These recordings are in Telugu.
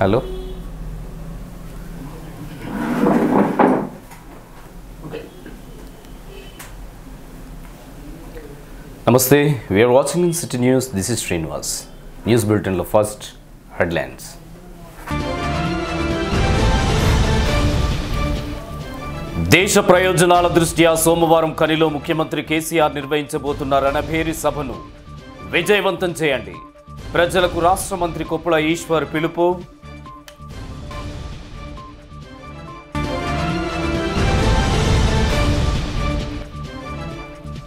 Hello. Namaste. We are watching in City News. This is Srinivas. News bulletin lo first headlines. దేశ ప్రయోజనాల దృష్ట్యా సోమవారం కనిలో ముఖ్యమంత్రి కేసీఆర్ నిర్వహించబోతున్న రణభేరి సభను విజయవంతం చేయండి. ప్రజలకు రాష్ట్ర మంత్రి కొప్పుల ఈశ్వర్ పిలుపు.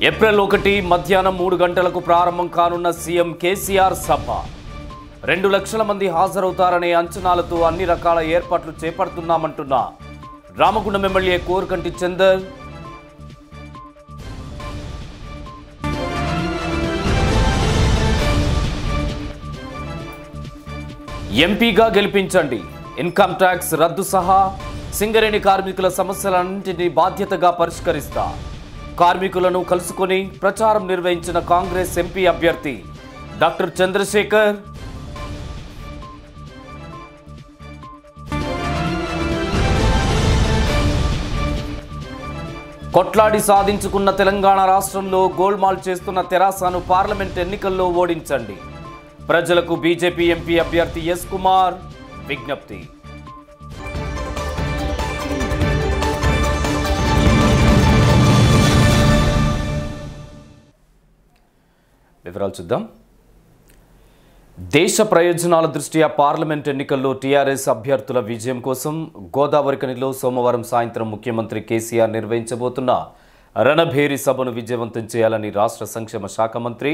ఏప్రిల్ 1 మధ్యాహ్నం 3 గంటలకు ప్రారంభం కానున్న సీఎం కేసీఆర్ సభ. 2 లక్షల మంది హాజరవుతారనే అంచనాలతో అన్ని రకాల ఏర్పాట్లు చేపడుతున్నామంటున్న రామగుండం ఎమ్మెల్యే కోరుకంటి చందర్. ఎంపీగా గెలిపించండి. ఇన్కమ్ ట్యాక్స్ రద్దు సహా సింగరేణి కార్మికుల సమస్యలన్నింటినీ బాధ్యతగా పరిష్కరిస్తా. కార్మికులను కలుసుకొని ప్రచారం నిర్వహించిన కాంగ్రెస్ ఎంపీ అభ్యర్థి డాక్టర్ చంద్రశేఖర్. కొట్లాడి సాధించుకున్న తెలంగాణ రాష్ట్రంలో గోల్మాల్ చేస్తున్న తెరాసను పార్లమెంట్ ఎన్నికల్లో ఓడించండి. ప్రజలకు బీజేపీ ఎంపీ అభ్యర్థి ఎస్ కుమార్ విజ్ఞప్తి. వివరాలు చూద్దాం. దేశ ప్రయోజనాల దృష్ట్యా పార్లమెంట్ ఎన్నికల్లో టీఆర్ఎస్ అభ్యర్థుల విజయం కోసం గోదావరిఖనిలో సోమవారం సాయంత్రం ముఖ్యమంత్రి కేసీఆర్ నిర్వహించబోతున్న రణభేరి సభను విజయవంతం చేయాలని రాష్ట్ర సంక్షేమ శాఖ మంత్రి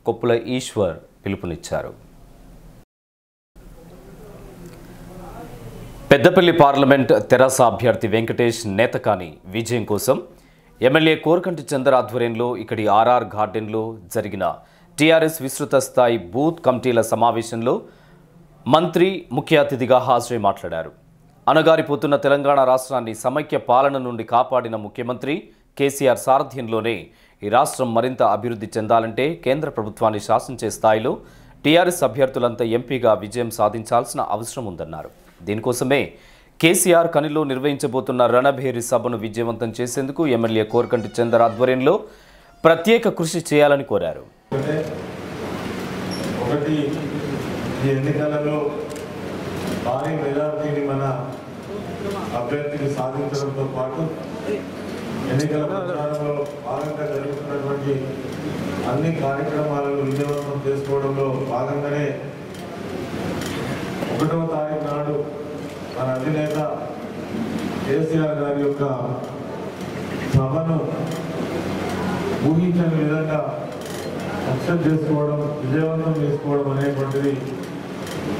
కొప్పుల ఈశ్వర్ పిలుపునిచ్చారు. పెద్దపల్లి పార్లమెంట్ తెరాస అభ్యర్థి వెంకటేష్ నేతకాని విజయం కోసం ఎమ్మెల్యే కోరుకంటి చందర్ ఆధ్వర్యంలో ఇక్కడి ఆర్ఆర్ గార్డెన్లో జరిగిన టీఆర్ఎస్ విస్తృత స్థాయి బూత్ కమిటీల సమావేశంలో మంత్రి ముఖ్య అతిథిగా హాజరై మాట్లాడారు. అణగారిపోతున్న తెలంగాణ రాష్ట్రాన్ని సమైక్య పాలన నుండి కాపాడిన ముఖ్యమంత్రి కేసీఆర్ సారథ్యంలోనే ఈ రాష్ట్రం మరింత అభివృద్ధి చెందాలంటే కేంద్ర ప్రభుత్వాన్ని శాసించే స్థాయిలో టీఆర్ఎస్ అభ్యర్థులంతా ఎంపీగా విజయం సాధించాల్సిన అవసరం ఉందన్నారు. దీనికోసమే కేసీఆర్ కనిలో నిర్వహించబోతున్న రణభేరి సభను విజయవంతం చేసేందుకు ఎమ్మెల్యే కోరుకంటి చందర్ ఆధ్వర్యంలో ప్రత్యేక కృషి చేయాలని కోరారు. ఒకటి, ఈ ఎన్నికలలో భారీ మెజార్టీని మన అభ్యర్థిని సాధించడంతో పాటు ఎన్నికల ప్రచారంలో భాగంగా జరుగుతున్నటువంటి అన్ని కార్యక్రమాలను విజయవంతం చేసుకోవడంలో భాగంగానే 1వ తారీఖు నాడు మన అధినేత కేసీఆర్ గారి యొక్క సభను ఊహించని విధంగా సక్సెస్ చేసుకోవడం, విజయవంతం చేసుకోవడం అనేటువంటిది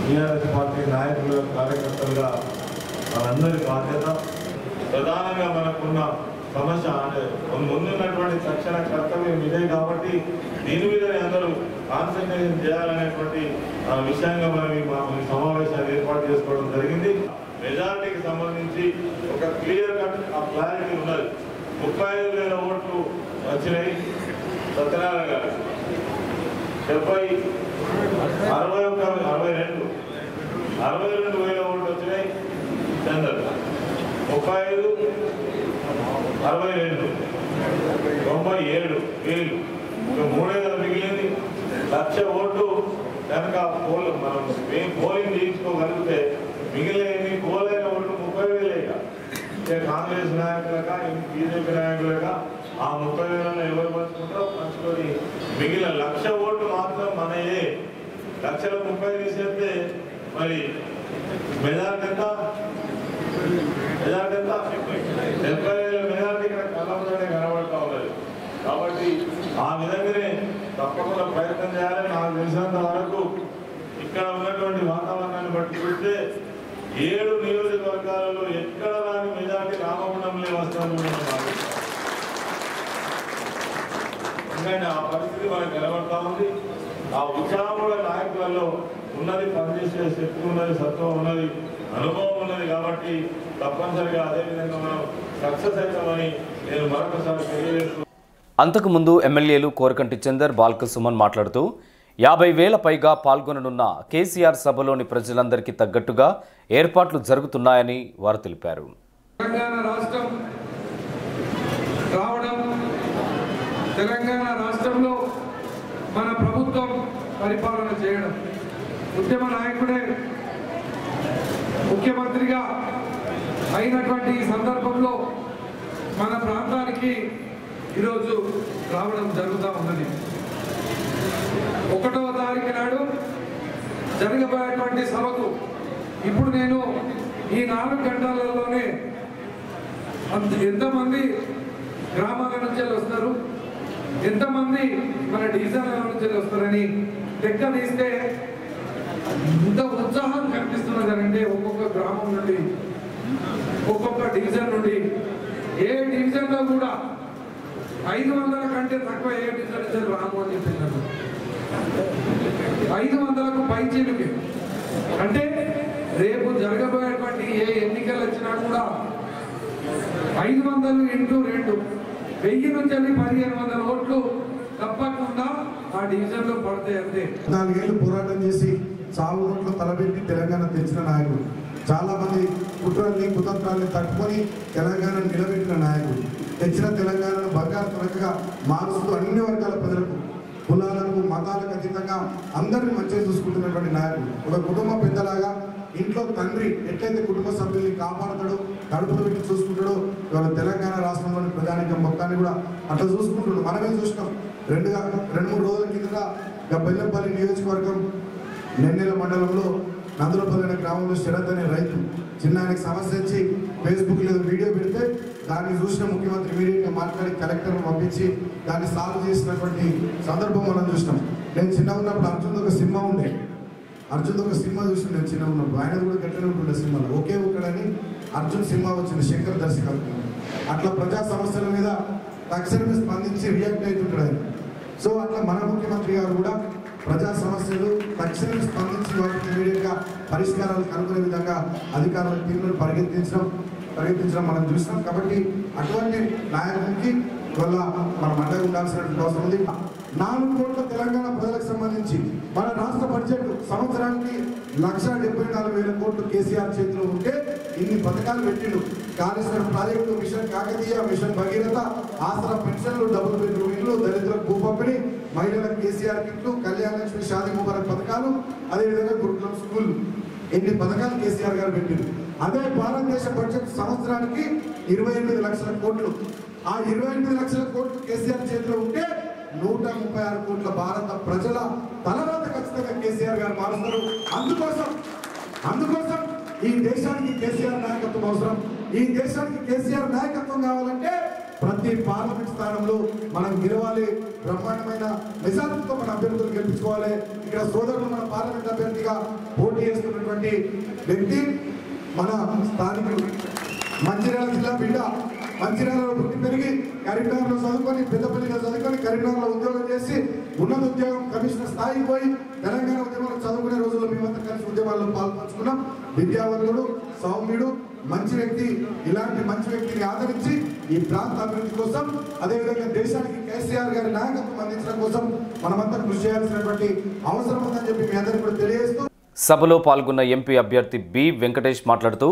టీఆర్ఎస్ పార్టీ నాయకులు, కార్యకర్తలుగా మనందరి బాధ్యత. ప్రధానంగా మనకున్న సమస్య అంటే ముందున్నటువంటి తక్షణ కర్తవ్యం ఇదే కాబట్టి దీని మీదనే అందరూ కాన్సన్ట్రేషన్ చేయాలనేటువంటి విషయంగా మనం ఈ సమావేశాన్ని ఏర్పాటు చేసుకోవడం జరిగింది. మెజారిటీకి సంబంధించి ఒక క్లియర్ కట్ క్లారిటీ ఉన్నది. 35,000 ఓట్లు వచ్చినాయి సత్యనారాయణ గారు, 62,000 ఓట్లు వచ్చినాయి చందర్, 35, 62, 97,000. ఇంకా 3,000 మిగిలింది. 1,00,000 ఓట్లు కనుక మనం పోలింగ్ చేయించుకోగలిగితే మిగిలిన పోలైన ఓట్లు 30,000. కాంగ్రెస్ నాయకులుగా బీజేపీ నాయకులుగా ఆ 30,000 ఎవరు పంచుకుంటారో పంచుకొని మిగిలిన 1,00,000 ఓట్లు మాత్రం మనయే. 1,30,000 తీసేస్తే మరి మెజార్టీ ఎంత? 70,000 మెజార్టీ ఇక్కడ కళ్ళలోనే కనబడతా ఉన్నది. కాబట్టి ఆ విధంగానే తప్పకుండా ప్రయత్నం చేయాలని నాకు తెలిసినంత వరకు ఇక్కడ ఉన్నటువంటి వాతావరణాన్ని బట్టి చూస్తే 7 నియోజకవర్గాలలో ఎక్కడ రాని మెజార్టీ రామగుండంలో వస్తాను. ఎందుకంటే ఆ పరిస్థితి మనకు కనబడతా ఉంది. ఆ ఉత్సాహముల నాయకులలో ఉన్నది, పనిచేసే శక్తి ఉన్నది, సత్వం ఉన్నది, అనుభవం ఉన్నది. కాబట్టి తప్పనిసరిగా అదేవిధంగా మనం సక్సెస్ అవుతామని నేను మరొకసారి తెలియజేస్తున్నాను. అంతకుముందు ఎమ్మెల్యేలు కోరుకంటి చందర్, బాల్క సుమన్ మాట్లాడుతూ 50,000 పైగా పాల్గొననున్న కేసీఆర్ సభలోని ప్రజలందరికీ తగ్గట్టుగా ఏర్పాట్లు జరుగుతున్నాయని వారు తెలిపారు. తెలంగాణ రాష్ట్రం రావడం, తెలంగాణ రాష్ట్రంలో మన ప్రభుత్వం పరిపాలన చేయడం, ఉద్యమ నాయకుడే ముఖ్యమంత్రిగా అయినటువంటి ఈ సందర్భంలో మన ప్రాంతానికి ఈరోజు రావడం జరుగుతూ ఉన్నది. 1వ తారీఖు నాడు జరగబోయేటువంటి సభకు ఇప్పుడు నేను ఈ 4 గంటలలోనే ఎంతమంది గ్రామాల నుంచి వస్తారు, ఎంతమంది మన డివిజన్ల నుంచి వస్తారని లెక్క తీస్తే ఇంత ఉత్సాహం కనిపిస్తున్నదంటే ఒక్కొక్క గ్రామం నుండి, ఒక్కొక్క డివిజన్ నుండి, ఏ డివిజన్లో కూడా 500 కంటే తక్కువ ఏ డివిజన్ నుంచి రాము అని చెప్పినారు. 500కు పైచీలుకి అంటే రేపు జరగబోయేటువంటి ఏ ఎన్నికలు వచ్చినా కూడా 500 ఇంటూ 2 1000 నుంచి 1500 ఓట్లు తప్పకుండా ఆ డివిజన్లో పడతాయి. అంతే 4 ఏళ్ళు పోరాటం చేసి చావు నోట్లో తలబెట్టి తెలంగాణ తెచ్చిన నాయకుడు, చాలా మంది కుట్రల్ని కుతంత్రాన్ని తట్టుకొని తెలంగాణ నిలబెట్టిన నాయకుడు, తెచ్చిన తెలంగాణను బంగారు తొలకగా మారుస్తూ అన్ని వర్గాల ప్రజలకు, కులాలకు, మతాలకు అతీతంగా అందరినీ మంచిగా చూసుకుంటున్నటువంటి నాయకుడు. ఒక కుటుంబ పెద్దలాగా ఇంట్లో తండ్రి ఎట్లయితే కుటుంబ సభ్యుల్ని కాపాడుతాడో, కడుపులో పెట్టి చూసుకుంటాడో, ఇవాళ తెలంగాణ రాష్ట్రంలోని ప్రధానికం మొత్తాన్ని కూడా అట్లా చూసుకుంటున్నాడు. మనమే చూసినాం. 2-3 రోజుల కిందట బెల్లంపల్లి నియోజకవర్గం నెన్నెల మండలంలో నందులపల్లి అనే గ్రామంలో శరత్ అనే రైతు చిన్న ఆయనకు సమస్య వచ్చి ఫేస్బుక్ లేదా వీడియో పెడితే దాన్ని చూసిన ముఖ్యమంత్రి ఇమీడియట్గా మాట్లాడి కలెక్టర్ను పంపించి దాన్ని సాల్వ్ చేసినటువంటి సందర్భం మనం చూసినాం. నేను చిన్న ఉన్నప్పుడు అర్జున్ ఒక సినిమా ఉండే, అర్జున్ ఒక సినిమా చూసిన నేను చిన్న ఉన్నప్పుడు, ఆయన కూడా గట్టిగా ఉంటుండే సినిమాలో. ఒకే ఒక్కడని అర్జున్ సినిమా వచ్చింది, శంకర్ దర్శకత్వం. అట్లా ప్రజా సమస్యల మీద తక్షణమే స్పందించి రియాక్ట్ అవుతుంటాడు ఆయన. సో అట్లా మన ముఖ్యమంత్రి గారు కూడా ప్రజా సమస్యలు తక్షణమే స్పందించి వాటికి ఇమీడియట్గా పరిష్కారాలు కనుగొనే విధంగా అధికారుల టీంలను పరిగెత్తించడం మనం చూసినాం. కాబట్టి అటువంటి నాయకుడికి వల్ల మనం అండగా ఉండాల్సినటువంటి అవసరం ఉంది. 4 కోట్ల తెలంగాణ ప్రజలకు సంబంధించి మన రాష్ట్ర బడ్జెట్ సంవత్సరానికి 1,74,000 కోట్లు కేసీఆర్ చేతిలో ఉంటే ఇన్ని పథకాలు పెట్టిండు. Kaleshwaram project, mission Kakatiya, mission Bhagiratha, Aasara పెన్షన్లు, డబుల్ బెడ్రూమ్ ఇల్లు, దళితులకు భూ పంపిణీ, మహిళలకు కేసీఆర్ కిట్లు, కళ్యాణ లక్ష్మి, షాదీ ముబారక్ పథకాలు, అదేవిధంగా గురుకులం స్కూల్, ఎన్ని పథకాలు కేసీఆర్ గారు పెట్టిండు. అదే భారతదేశ బడ్జెట్ సంవత్సరానికి 28 లక్షల కోట్లు. ఆ 28 లక్షల కోట్లు కేసీఆర్ చేతిలో ఉంటే 136 కోట్ల భారత ప్రజల తలరాత ఖచ్చితంగా కేసీఆర్ గారు మారుస్తారు. అందుకోసం ఈ దేశానికి కేసీఆర్ నాయకత్వం అవసరం. ఈ దేశానికి కేసీఆర్ నాయకత్వం కావాలంటే ప్రతి పార్లమెంట్ స్థానంలో మనం గెలవాలి. బ్రహ్మాండమైన మెజారిటీతో మన అభ్యర్థులు గెలిపించుకోవాలి. ఇక్కడ సోదరులు మన పార్లమెంట్ అభ్యర్థిగా పోటీ చేస్తున్నటువంటి వ్యక్తి మన స్థానికుడు, మంచిర్యాల జిల్లా బిడ్డ, మంచిర్యాలలో పుట్టి పెరిగి కరీంనగర్లో చదువుకొని, పెద్దపల్లిలో చదువుకొని, కరీంనగర్లో ఉద్యోగం చేసి ఉన్నత ఉద్యోగం కమిషనర్ స్థాయికి పోయి తెలంగాణ ఉద్యమాలు చదువుకునే రోజుల్లో మేమంతా కలిసి ఉద్యమాల్లో పాల్పంచుకున్నాం. విద్యావంతుడు, సౌమ్యుడు, మంచి వ్యక్తి. ఇలాంటి మంచి వ్యక్తిని ఆదరించి ఈ ప్రాంత అభివృద్ధి కోసం, అదేవిధంగా దేశానికి కేసీఆర్ గారి నాయకత్వం అందించడం కోసం మనమంతా కృషి చేయాల్సినటువంటి అవసరం ఉందని చెప్పి మీ అందరికీ కూడా తెలియజేస్తూ సభలో పాల్గొన్న ఎంపీ అభ్యర్థి బి వెంకటేష్ మాట్లాడుతూ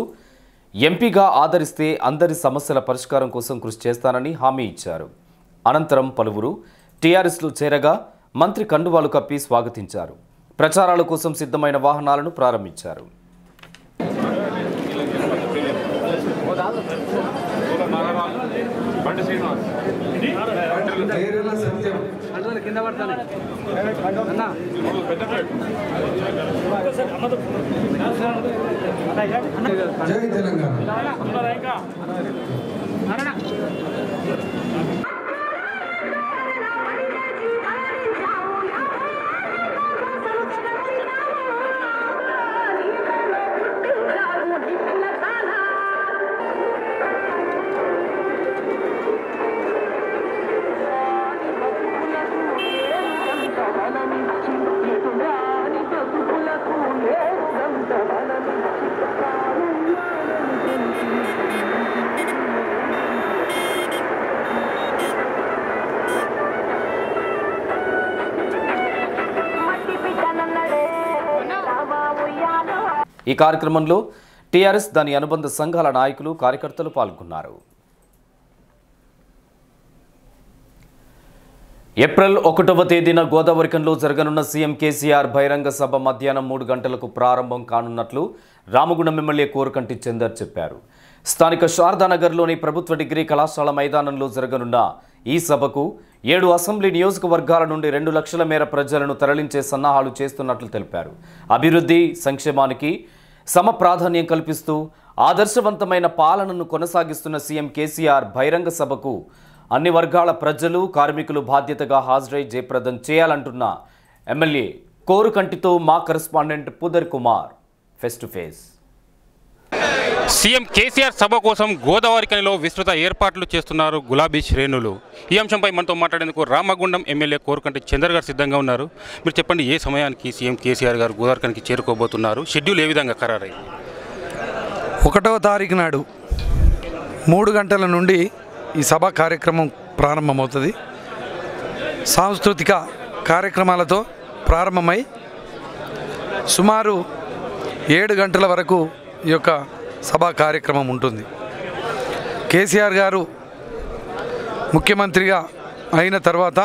ఎంపీగా ఆదరిస్తే అందరి సమస్యల పరిష్కారం కోసం కృషి చేస్తానని హామీ ఇచ్చారు. అనంతరం పలువురు టీఆర్ఎస్లో చేరగా మంత్రి కండువాలు కప్పి స్వాగతించారు. ప్రచారాల కోసం సిద్ధమైన వాహనాలను ప్రారంభించారు. జై తెలంగాణ. ఈ కార్యక్రమంలో టీఆర్ఎస్ దాని అనుబంధ సంఘాల నాయకులు కార్యకర్తలు పాల్గొన్నారు. ఏప్రిల్ 1వ తేదీన గోదావరికంలో జరగనున్న సీఎం కేసీఆర్ బహిరంగ సభ మధ్యాహ్నం 3 గంటలకు ప్రారంభం కానున్నట్లు రామగుండం ఎమ్మెల్యే కోరుకంటి చందర్ చెప్పారు. స్థానిక శారదానగర్లోని ప్రభుత్వ డిగ్రీ కళాశాల మైదానంలో జరగనున్న ఈ సభకు 7 అసెంబ్లీ నియోజకవర్గాల నుండి 2 లక్షల మేర ప్రజలను తరలించే సన్నాహాలు చేస్తున్నట్లు తెలిపారు. అభివృద్ధి సంక్షేమానికి సమ ప్రాధాన్యం కల్పిస్తూ ఆదర్శవంతమైన పాలనను కొనసాగిస్తున్న సీఎం కేసీఆర్ బహిరంగ సభకు అన్ని వర్గాల ప్రజలు కార్మికులు బాధ్యతగా హాజరై జయప్రదం చేయాలంటున్న ఎమ్మెల్యే కోరుకంటితో మా correspondent Pudar Kumar face to face. CM KCR సభ కోసం గోదావరికనిలో విస్తృత ఏర్పాట్లు చేస్తున్నారు గులాబీ శ్రేణులు. ఈ అంశంపై మనతో మాట్లాడేందుకు రామగుండం ఎమ్మెల్యే కోరుకంటి చందర్ గారు సిద్ధంగా ఉన్నారు. మీరు చెప్పండి, ఏ సమయానికి సీఎం కేసీఆర్ గారు గోదావరికనికి చేరుకోబోతున్నారు? షెడ్యూల్ ఏ విధంగా ఖరారైంది? 1వ తారీఖు నాడు 3 గంటల నుండి ఈ సభ కార్యక్రమం ప్రారంభమవుతుంది. సాంస్కృతిక కార్యక్రమాలతో ప్రారంభమై సుమారు 7 గంటల వరకు ఈ యొక్క సభా కార్యక్రమం ఉంటుంది. కేసీఆర్ గారు ముఖ్యమంత్రిగా అయిన తర్వాత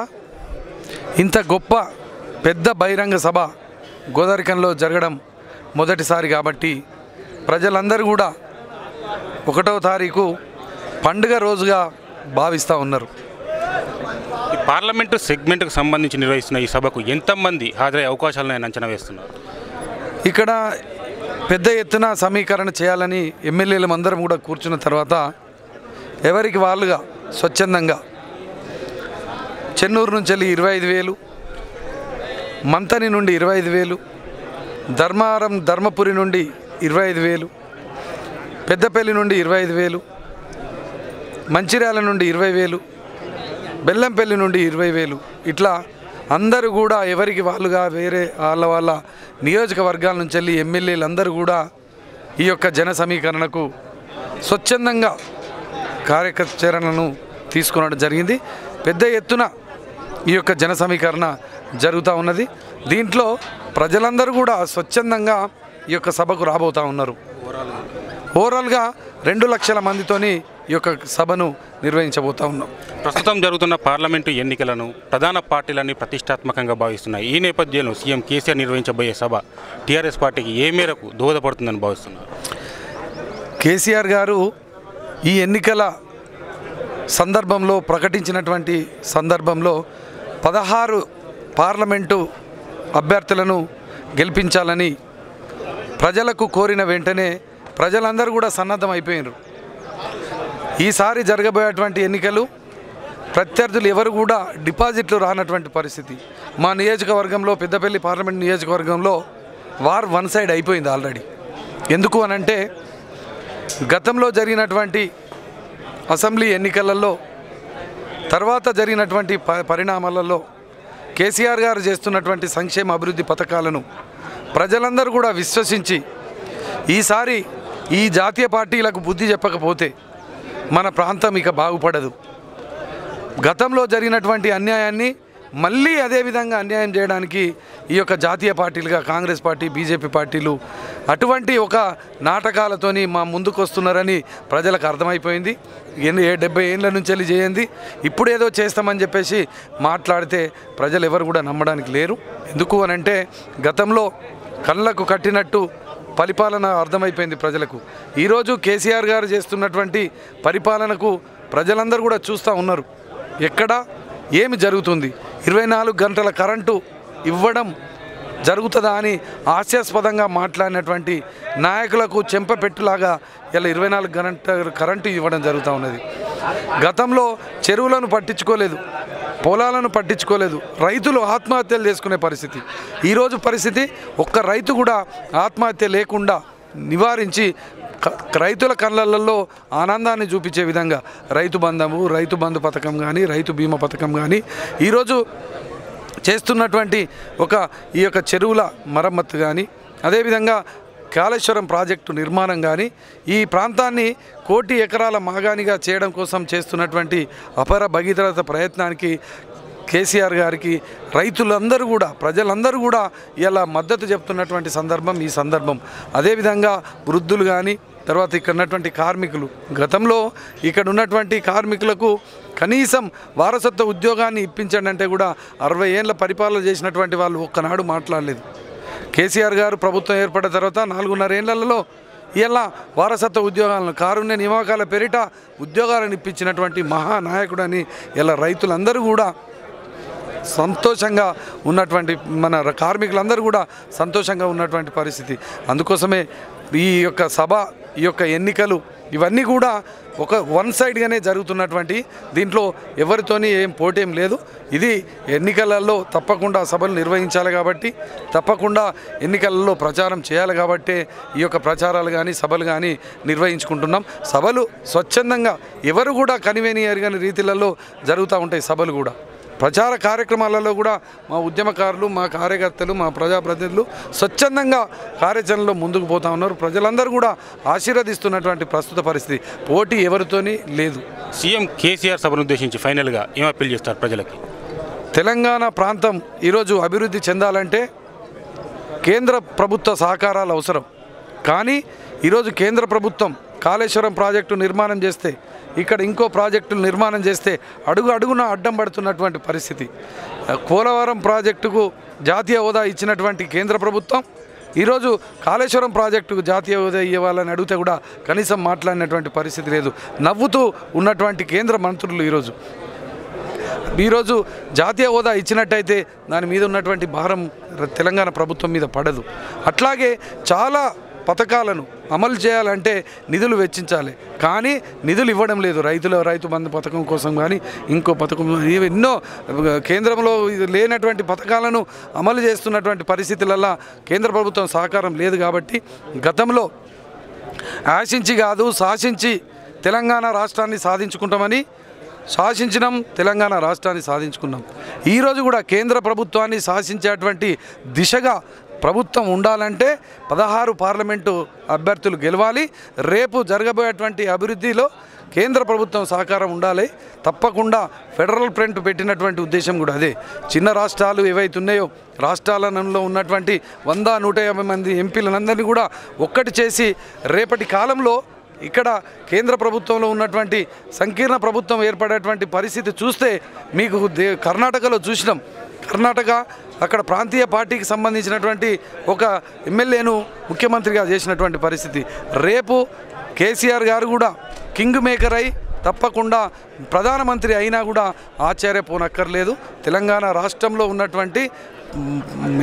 ఇంత గొప్ప పెద్ద బహిరంగ సభ గోదావరికంలో జరగడం మొదటిసారి కాబట్టి ప్రజలందరూ కూడా 1వ తారీఖు పండుగ రోజుగా భావిస్తూ ఉన్నారు. ఈ పార్లమెంటు సెగ్మెంట్కు సంబంధించి నిర్వహిస్తున్న ఈ సభకు ఎంతమంది హాజరయ్యే అవకాశాలను ఆయన అంచనా వేస్తున్నారు? ఇక్కడ పెద్ద ఎత్తున సమీకరణ చేయాలని ఎమ్మెల్యేలు అందరం కూడా కూర్చున్న తర్వాత ఎవరికి వాళ్ళుగా స్వచ్ఛందంగా చెన్నూరు నుంచి వెళ్ళి 25,000, మంతని నుండి 25,000, ధర్మపురి నుండి 25,000, పెద్దపల్లి నుండి 25,000, మంచిర్యాల నుండి 20,000, బెల్లంపల్లి నుండి 20,000, ఇట్లా అందరూ కూడా ఎవరికి వాళ్ళుగా వేరే వాళ్ళ నియోజకవర్గాల నుంచి వెళ్ళి ఎమ్మెల్యేలు అందరూ కూడా ఈ యొక్క జన సమీకరణకు స్వచ్ఛందంగా కార్యాచరణను తీసుకునడం జరిగింది. పెద్ద ఎత్తున ఈ యొక్క జన సమీకరణ జరుగుతూ ఉన్నది. దీంట్లో ప్రజలందరూ కూడా స్వచ్ఛందంగా ఈ యొక్క సభకు రాబోతూ ఉన్నారు. ఓవరాల్గా 2 లక్షల మందితోని ఈ యొక్క సభను నిర్వహించబోతూ ఉన్నాం. ప్రస్తుతం జరుగుతున్న పార్లమెంటు ఎన్నికలను ప్రధాన పార్టీలన్నీ ప్రతిష్టాత్మకంగా భావిస్తున్నాయి. ఈ నేపథ్యంలో సీఎం కేసీఆర్ నిర్వహించబోయే సభ టీఆర్ఎస్ పార్టీకి ఏ మేరకు దోహదపడుతుందని భావిస్తున్నారు? కేసీఆర్ గారు ఈ ఎన్నికల సందర్భంలో ప్రకటించినటువంటి సందర్భంలో 16 పార్లమెంటు అభ్యర్థులను గెలిపించాలని ప్రజలకు కోరిన వెంటనే ప్రజలందరూ కూడా సన్నద్ధం అయిపోయినారు. ఈసారి జరగబోయేటువంటి ఎన్నికలు ప్రత్యర్థులు ఎవరు కూడా డిపాజిట్లు రానటువంటి పరిస్థితి. మా నియోజకవర్గంలో పెద్దపల్లి పార్లమెంట్ నియోజకవర్గంలో వార్ వన్ సైడ్ అయిపోయింది ఆల్రెడీ. ఎందుకు అనంటే గతంలో జరిగినటువంటి అసెంబ్లీ ఎన్నికలలో తర్వాత జరిగినటువంటి పరిణామాలలో కేసీఆర్ గారు చేస్తున్నటువంటి సంక్షేమ అభివృద్ధి పథకాలను ప్రజలందరూ కూడా విశ్వసించి ఈసారి ఈ జాతీయ పార్టీలకు బుద్ధి చెప్పకపోతే మన ప్రాంతం ఇక బాగుపడదు. గతంలో జరిగినటువంటి అన్యాయాన్ని మళ్ళీ అదేవిధంగా అన్యాయం చేయడానికి ఈ యొక్క జాతీయ పార్టీలుగా కాంగ్రెస్ పార్టీ, బీజేపీ పార్టీలు అటువంటి ఒక నాటకాలతోని మా ముందుకు వస్తున్నారని ప్రజలకు అర్థమైపోయింది. 70 ఏళ్ళ నుంచి వెళ్ళి చేయండి, ఇప్పుడేదో చేస్తామని చెప్పేసి మాట్లాడితే ప్రజలు ఎవరు కూడా నమ్మడానికి లేరు. ఎందుకు అనంటే గతంలో కళ్ళకు కట్టినట్టు పరిపాలన అర్థమైపోయింది ప్రజలకు. ఈరోజు కేసీఆర్ గారు చేస్తున్నటువంటి పరిపాలనకు ప్రజలందరూ కూడా చూస్తూ ఉన్నారు. ఎక్కడ ఏమి జరుగుతుంది, 24 గంటల కరెంటు ఇవ్వడం జరుగుతుందా అని హాస్యాస్పదంగా మాట్లాడినటువంటి నాయకులకు చెంపపెట్టులాగా ఇలా 24 గంటల కరెంటు ఇవ్వడం జరుగుతూ ఉన్నది. గతంలో చెరువులను పట్టించుకోలేదు, పొలాలను పట్టించుకోలేదు, రైతులు ఆత్మహత్యలు చేసుకునే పరిస్థితి. ఈరోజు పరిస్థితి ఒక్క రైతు కూడా ఆత్మహత్య లేకుండా నివారించి రైతుల కళ్ళల్లో ఆనందాన్ని చూపించే విధంగా రైతు బంధు పథకం కానీ, రైతు బీమా పథకం కానీ ఈరోజు చేస్తున్నటువంటి ఈ యొక్క చెరువుల మరమ్మత్తు కానీ, అదేవిధంగా కాళేశ్వరం ప్రాజెక్టు నిర్మాణం కానీ, ఈ ప్రాంతాన్ని 1 కోటి ఎకరాల మాగాణిగా చేయడం కోసం చేస్తున్నటువంటి అపర భగీరథ ప్రయత్నానికి కేసీఆర్ గారికి రైతులందరూ కూడా ప్రజలందరూ కూడా ఇలా మద్దతు చెప్తున్నటువంటి సందర్భం ఈ సందర్భం. అదేవిధంగా వృద్ధులు కానీ తర్వాత ఇక్కడ ఉన్నటువంటి కార్మికులు, గతంలో ఇక్కడ ఉన్నటువంటి కార్మికులకు కనీసం వారసత్వ ఉద్యోగాన్ని ఇప్పించండి అంటే కూడా 60 ఏళ్ళ పరిపాలన చేసినటువంటి వాళ్ళు ఒక్కనాడు మాట్లాడలేదు. కేసీఆర్ గారు ప్రభుత్వం ఏర్పడిన తర్వాత 4.5 ఏళ్లలో ఇలా వారసత్వ ఉద్యోగాలను కారుణ్య నియామకాల పేరిట ఉద్యోగాలను ఇప్పించినటువంటి మహానాయకుడని ఇలా రైతులందరూ కూడా సంతోషంగా ఉన్నటువంటి మన కార్మికులందరూ కూడా సంతోషంగా ఉన్నటువంటి పరిస్థితి. అందుకోసమే ఈ యొక్క సభ, ఈ యొక్క ఎన్నికలు ఇవన్నీ కూడా ఒక వన్ సైడ్గానే జరుగుతున్నటువంటి, దీంట్లో ఎవరితోని ఏం పోటేం లేదు. ఇది ఎన్నికలలో తప్పకుండా సభలు నిర్వహించాలి కాబట్టి, తప్పకుండా ఎన్నికలలో ప్రచారం చేయాలి కాబట్టి ఈ యొక్క ప్రచారాలు కానీ సభలు కానీ నిర్వహించుకుంటున్నాం. సభలు స్వచ్ఛందంగా ఎవరు కూడా కనివేని ఎరగని రీతిలలో జరుగుతూ ఉంటాయి. సభలు కూడా ప్రచార కార్యక్రమాలలో కూడా మా ఉద్యమకారులు, మా కార్యకర్తలు, మా ప్రజాప్రతినిధులు స్వచ్ఛందంగా కార్యాచరణలో ముందుకు పోతూ ఉన్నారు. ప్రజలందరూ కూడా ఆశీర్వదిస్తున్నటువంటి ప్రస్తుత పరిస్థితి. పోటీ ఎవరితోని లేదు. సీఎం కేసీఆర్ సభను ఉద్దేశించి ఫైనల్గా ఏం అప్పీల్ చేస్తారు ప్రజలకి? తెలంగాణ ప్రాంతం ఈరోజు అభివృద్ధి చెందాలంటే కేంద్ర ప్రభుత్వ సహకారాలు అవసరం. కానీ ఈరోజు కేంద్ర ప్రభుత్వం కాళేశ్వరం ప్రాజెక్టు నిర్మాణం చేస్తే, ఇక్కడ ఇంకో ప్రాజెక్టులు నిర్మాణం చేస్తే అడుగున అడ్డం పడుతున్నటువంటి పరిస్థితి. పోలవరం ప్రాజెక్టుకు జాతీయ హోదా ఇచ్చినటువంటి కేంద్ర ప్రభుత్వం ఈరోజు కాళేశ్వరం ప్రాజెక్టుకు జాతీయ హోదా ఇవ్వాలని అడిగితే కూడా కనీసం మాట్లాడినటువంటి పరిస్థితి లేదు. నవ్వుతూ ఉన్నటువంటి కేంద్ర మంత్రులు ఈరోజు జాతీయ హోదా ఇచ్చినట్టయితే దాని మీద ఉన్నటువంటి భారం తెలంగాణ ప్రభుత్వం మీద పడదు. అట్లాగే చాలా పథకాలను అమలు చేయాలంటే నిధులు వెచ్చించాలి, కానీ నిధులు ఇవ్వడం లేదు. రైతు బంధు పథకం కోసం కానీ ఇంకో పథకం, ఎన్నో కేంద్రంలో లేనటువంటి పథకాలను అమలు చేస్తున్నటువంటి పరిస్థితులలో కేంద్ర ప్రభుత్వం సహకారం లేదు. కాబట్టి గతంలో ఆశించి కాదు శాసించి తెలంగాణ రాష్ట్రాన్ని సాధించుకుంటామని శాసించినాం, తెలంగాణ రాష్ట్రాన్ని సాధించుకున్నాం. ఈరోజు కూడా కేంద్ర ప్రభుత్వాన్ని శాసించేటువంటి దిశగా ప్రభుత్వం ఉండాలంటే 16 పార్లమెంటు అభ్యర్థులు గెలవాలి. రేపు జరగబోయేటువంటి అభివృద్ధిలో కేంద్ర ప్రభుత్వం సహకారం ఉండాలి. తప్పకుండా ఫెడరల్ ఫ్రంట్ పెట్టినటువంటి ఉద్దేశం కూడా అదే. చిన్న రాష్ట్రాలు ఏవైతే ఉన్నాయో రాష్ట్రాలలో ఉన్నటువంటి 100-150 మంది ఎంపీలందరినీ కూడా ఒక్కటి చేసి రేపటి కాలంలో ఇక్కడ కేంద్ర ప్రభుత్వంలో ఉన్నటువంటి సంకీర్ణ ప్రభుత్వం ఏర్పడేటువంటి పరిస్థితి చూస్తే మీకు కర్ణాటకలో చూసినాం. కర్ణాటక అక్కడ ప్రాంతీయ పార్టీకి సంబంధించినటువంటి ఒక ఎమ్మెల్యేను ముఖ్యమంత్రిగా చేసినటువంటి పరిస్థితి. రేపు కేసీఆర్ గారు కూడా కింగ్ మేకర్ అయి తప్పకుండా ప్రధానమంత్రి అయినా కూడా ఆశ్చర్యపోనక్కర్లేదు. తెలంగాణ రాష్ట్రంలో ఉన్నటువంటి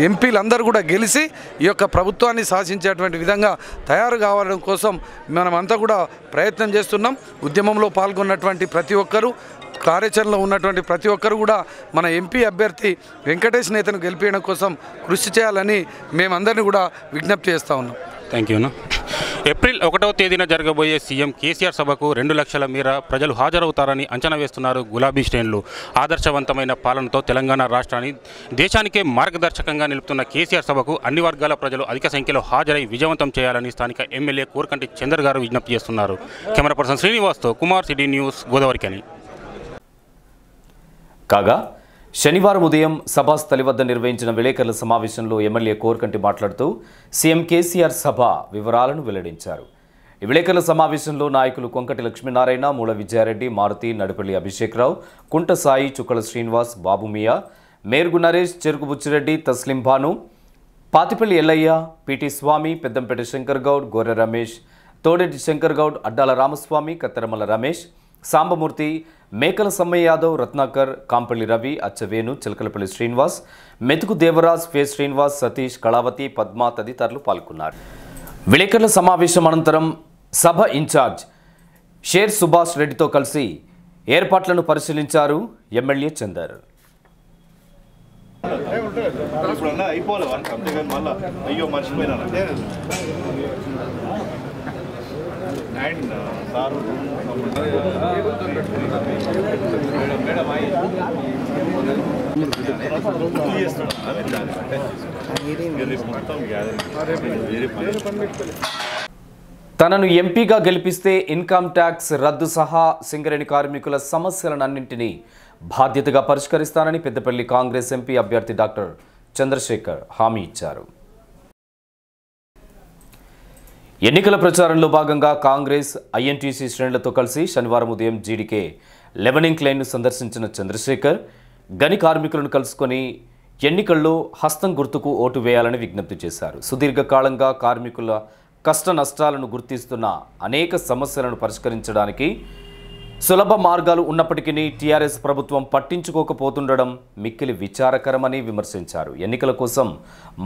ఎంపీలందరూ కూడా గెలిచి ఈ యొక్క ప్రభుత్వాన్ని శాసించేటువంటి విధంగా తయారు కావడం కోసం మనమంతా కూడా ప్రయత్నం చేస్తున్నాం. ఉద్యమంలో పాల్గొన్నటువంటి ప్రతి ఒక్కరూ, కార్యాచరణలో ఉన్నటువంటి ప్రతి ఒక్కరు కూడా మన ఎంపీ అభ్యర్థి వెంకటేష్ నేతను గెలిపించడం కోసం కృషి చేయాలని మేమందరినీ కూడా విజ్ఞప్తి చేస్తూ ఉన్నాం. Thank you. ఏప్రిల్ 1వ తేదీన జరగబోయే సీఎం కేసీఆర్ సభకు 2 లక్షల మేర ప్రజలు హాజరవుతారని అంచనా వేస్తున్నారు గులాబీ శ్రేణులు. ఆదర్శవంతమైన పాలనతో తెలంగాణ రాష్ట్రాన్ని దేశానికే మార్గదర్శకంగా నిలుపుతున్న కేసీఆర్ సభకు అన్ని వర్గాల ప్రజలు అధిక సంఖ్యలో హాజరై విజయవంతం చేయాలని స్థానిక ఎమ్మెల్యే కోరకంటి చందర్ గారు విజ్ఞప్తి చేస్తున్నారు. కెమెరా పర్సన్ శ్రీనివాస్తో కుమార్, సిటీ న్యూస్, గోదావరికని. కాగా శనివారం ఉదయం సభాస్థలి వద్ద నిర్వహించిన విలేకరుల సమావేశంలో ఎమ్మెల్యే కోరకంటి మాట్లాడుతూ సీఎం కేసీఆర్ సభ వివరాలను వెల్లడించారు. ఈ విలేకరుల సమావేశంలో నాయకులు కొంకటి లక్ష్మీనారాయణ, మూల విజయారెడ్డి, మారుతి, నడిపల్లి అభిషేక్రావు, కుంట సాయి, చుక్కల శ్రీనివాస్, బాబుమియా, మేర్గు నరేష్, చెరుకు బుచ్చిరెడ్డి, తస్లిం భాను, పాతిపల్లి ఎల్లయ్య, పిటి స్వామి, పెద్దంపేట శంకర్ గౌడ్, గోరె రమేష్, తోడెడ్డి శంకర్ గౌడ్, అడ్డాల రామస్వామి, కత్తెరమల రమేష్, సాంబమూర్తి, మేకల సమ్మయ్య యాదవ్, రత్నాకర్, కాంపల్లి రవి, అచ్చవేణు, చిలకలపల్లి శ్రీనివాస్, మెతుకు దేవరాజ్, ఫే శ్రీనివాస్, సతీష్, కళావతి, పద్మ తదితరులు పాల్గొన్నారు. విలేకరుల సమావేశం అనంతరం సభ ఇన్ఛార్జ్ షేర్ సుభాష్ రెడ్డితో కలిసి ఏర్పాట్లను పరిశీలించారు ఎమ్మెల్యే చందర్. తనను ఎంపీగా గెలిపిస్తే ఇన్కమ్ ట్యాక్స్ రద్దు సహా సింగరేణి కార్మికుల సమస్యలన్నింటినీ బాధ్యతగా పరిష్కరిస్తానని పెద్దపల్లి కాంగ్రెస్ ఎంపీ అభ్యర్థి డాక్టర్ చంద్రశేఖర్ హామీ ఇచ్చారు. ఎన్నికల ప్రచారంలో భాగంగా కాంగ్రెస్ ఐఎన్టీసీ శ్రేణులతో కలిసి శనివారం ఉదయం జీడీకే లెవెనింగ్ లైన్ను సందర్శించిన చంద్రశేఖర్ గని కార్మికులను కలుసుకొని ఎన్నికల్లో హస్తం గుర్తుకు ఓటు వేయాలని విజ్ఞప్తి చేశారు. సుదీర్ఘకాలంగా కార్మికుల కష్ట నష్టాలను గుర్తిస్తున్న అనేక సమస్యలను పరిష్కరించడానికి సులభ మార్గాలు ఉన్నప్పటికీ టీఆర్ఎస్ ప్రభుత్వం పట్టించుకోకపోతుండడం మిక్కిలి విచారకరమని విమర్శించారు. ఎన్నికల కోసం